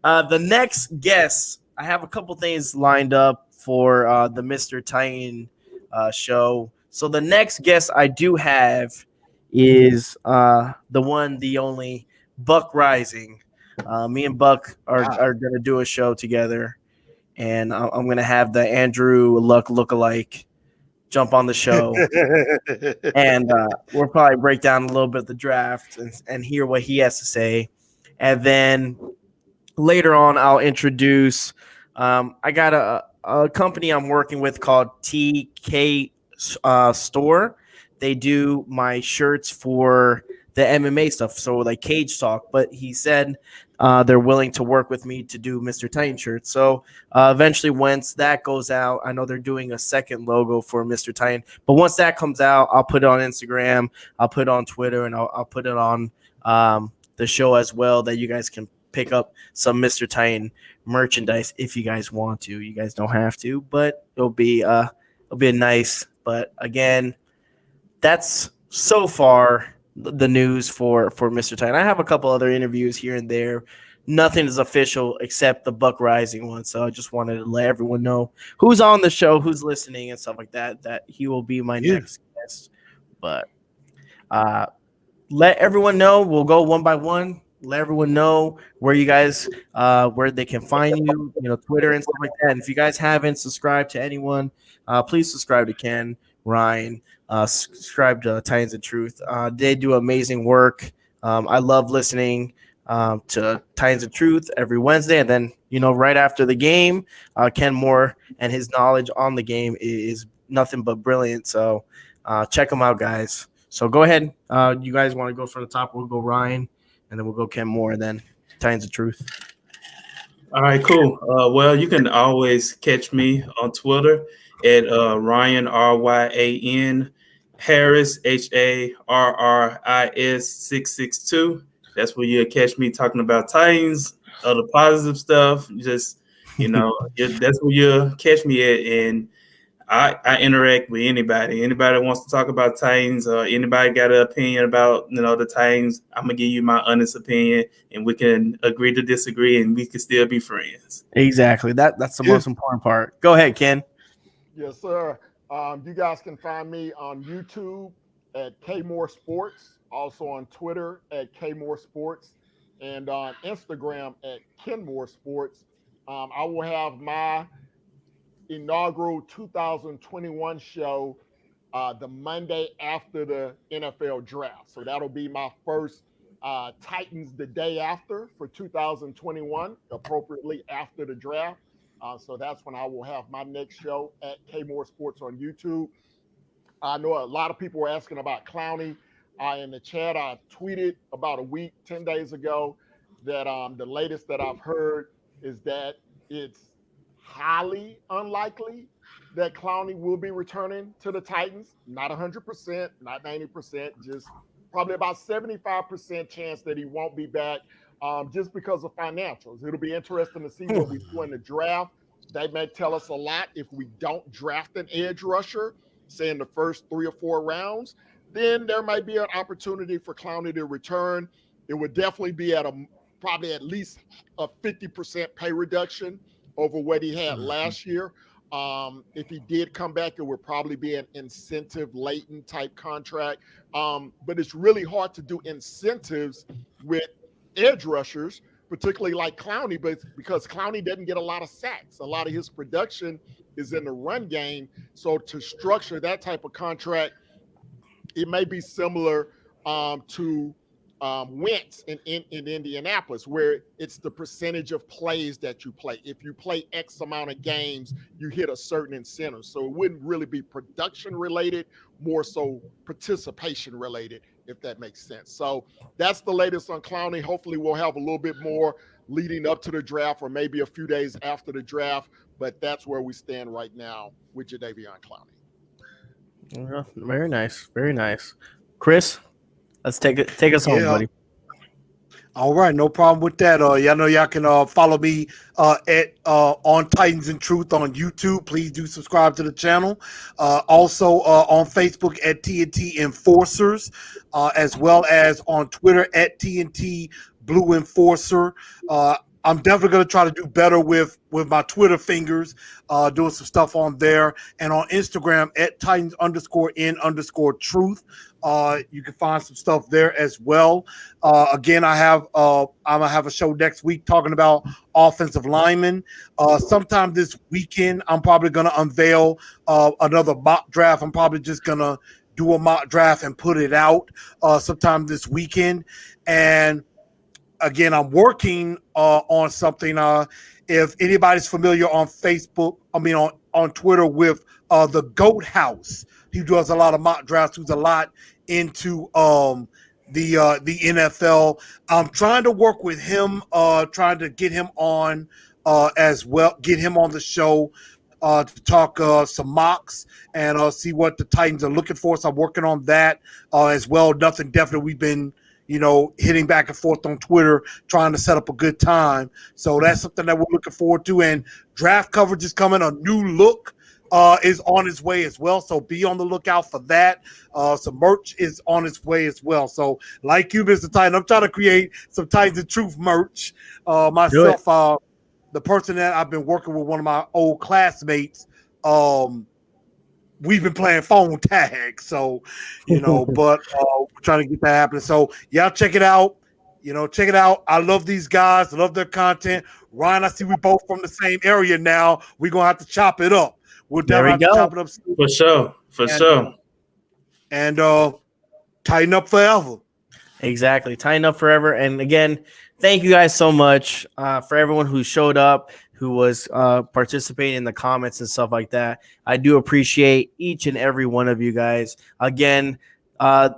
The next guest, I have a couple things lined up for the Mr. Titan show. So the next guest I do have is the one, the only Buck Rising. Me and Buck are going to do a show together. and I'm going to have the Andrew Luck lookalike jump on the show. And we'll probably break down a little bit of the draft and hear what he has to say. And then later on, I'll introduce I got a company I'm working with called TK Store. They do my shirts for the MMA stuff, so like Cage Talk. But he said they're willing to work with me to do Mr. Titan shirts. So eventually, once that goes out, I know they're doing a second logo for Mr. Titan. But once that comes out, I'll put it on Instagram, I'll put it on Twitter, and I'll put it on the show as well, that you guys can pick up some Mr. Titan merchandise if you guys want to. You guys don't have to, but it'll be a nice. But again, that's so far the news for Mr. Titan. I have a couple other interviews here and there. Nothing is official except the Buck Rising one. So I just wanted to let everyone know who's on the show, who's listening, and stuff like that. That he will be my next guest. But let everyone know. We'll go one by one. Let everyone know where you guys, where they can find you, Twitter and stuff like that. And if you guys haven't subscribed to anyone, please subscribe to Ken, Ryan, subscribe to Titans of Truth. They do amazing work. I love listening to Titans of Truth every Wednesday. And then, right after the game, Ken Moore and his knowledge on the game is nothing but brilliant. So check them out, guys. So go ahead. You guys want to go from the top? We'll go Ryan, and then we'll go Ken Moore, and then Titans of Truth. All right, cool. Well, you can always catch me on Twitter at Ryan RYAN Harris HARRIS 662. That's where you'll catch me talking about Titans, other positive stuff. Just that's where you'll catch me at, and I interact with anybody. Anybody wants to talk about Titans, or anybody got an opinion about the Titans, I'm gonna give you my honest opinion, and we can agree to disagree, and we can still be friends. Exactly. That's the most important part. Go ahead, Ken. Yes, sir. You guys can find me on YouTube at Kmore Sports, also on Twitter at Kmore Sports, and on Instagram at Kenmore Sports. I will have my inaugural 2021 show the Monday after the NFL draft. So that'll be my first Titans the day after for 2021, appropriately after the draft. So that's when I will have my next show at Kmore Sports on YouTube. I know a lot of people were asking about Clowney. In the chat, I tweeted about a week, 10 days ago, that the latest that I've heard is that it's highly unlikely that Clowney will be returning to the Titans. Not 100%, not 90%, just probably about 75% chance that he won't be back just because of financials. It'll be interesting to see what we do in the draft. They may tell us a lot if we don't draft an edge rusher, say in the first 3 or 4 rounds. Then there might be an opportunity for Clowney to return. It would definitely be at probably at least a 50% pay reduction over what he had last year. If he did come back, it would probably be an incentive laden type contract. But it's really hard to do incentives with edge rushers, particularly like Clowney, but because Clowney doesn't get a lot of sacks. A lot of his production is in the run game. So to structure that type of contract, it may be similar to Wentz in Indianapolis, where it's the percentage of plays that you play. If you play X amount of games, you hit a certain incentive. So it wouldn't really be production related, more so participation related, if that makes sense. So that's the latest on Clowney. Hopefully we'll have a little bit more leading up to the draft, or maybe a few days after the draft. But that's where we stand right now with Jadeveon Clowney. Very nice. Very nice. Chris, let's take us home, buddy. All right, no problem with that. Y'all know y'all can follow me at on Titans and Truth on YouTube. Please do subscribe to the channel. Also on Facebook at TNT Enforcers, as well as on Twitter at TNT Blue Enforcer. I'm definitely going to try to do better with my Twitter fingers, doing some stuff on there, and on Instagram at Titans_in_truth. You can find some stuff there as well. Again, I'm gonna have a show next week talking about offensive linemen. Sometime this weekend, I'm probably gonna unveil another mock draft. I'm probably just gonna do a mock draft and put it out sometime this weekend. And again, I'm working on something. If anybody's familiar on Facebook, on Twitter with the Goat House, he does a lot of mock drafts. Who's a lot into the NFL. I'm trying to work with him, trying to get him on as well, get him on the show to talk some mocks and see what the Titans are looking for. So I'm working on that as well. Nothing definite. We've been hitting back and forth on Twitter, trying to set up a good time. So that's something that we're looking forward to. And draft coverage is coming. A new look is on its way as well. So be on the lookout for that. Some merch is on its way as well. So like you, Mr. Titan, I'm trying to create some Titans of Truth merch myself. The person that I've been working with, one of my old classmates, we've been playing phone tag. So, but we're trying to get that happening. So y'all check it out. Check it out. I love these guys. I love their content. Ryan, I see we both from the same area now. We're going to have to chop it up. We'll definitely have to chop it up soon. For sure. For sure. And tighten up forever. Exactly. Tighten up forever. And again, thank you guys so much for everyone who showed up, who was participating in the comments and stuff like that. I do appreciate each and every one of you guys. Again,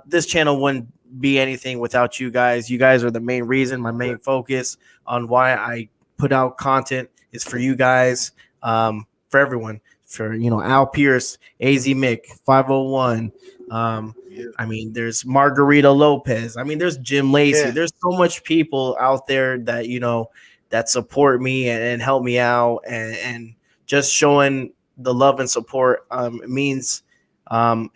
this channel wouldn't be anything without you guys. You guys are the main reason, my main focus on why I put out content is for you guys, for everyone, for, Al Pierce, AZ Mick, 501. I mean, there's Margarita Lopez. I mean, there's Jim Lacey. Yeah. There's so much people out there that, that support me and help me out, and just showing the love and support means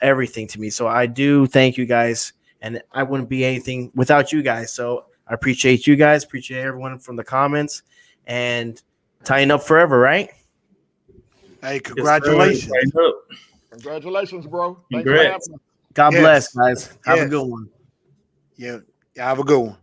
everything to me. So I do thank you guys, and I wouldn't be anything without you guys. So I appreciate you guys, appreciate everyone from the comments, and tying up forever, right? Hey, congratulations. Congratulations, bro. Congrats. God bless, guys. Have a good one. Yeah, have a good one.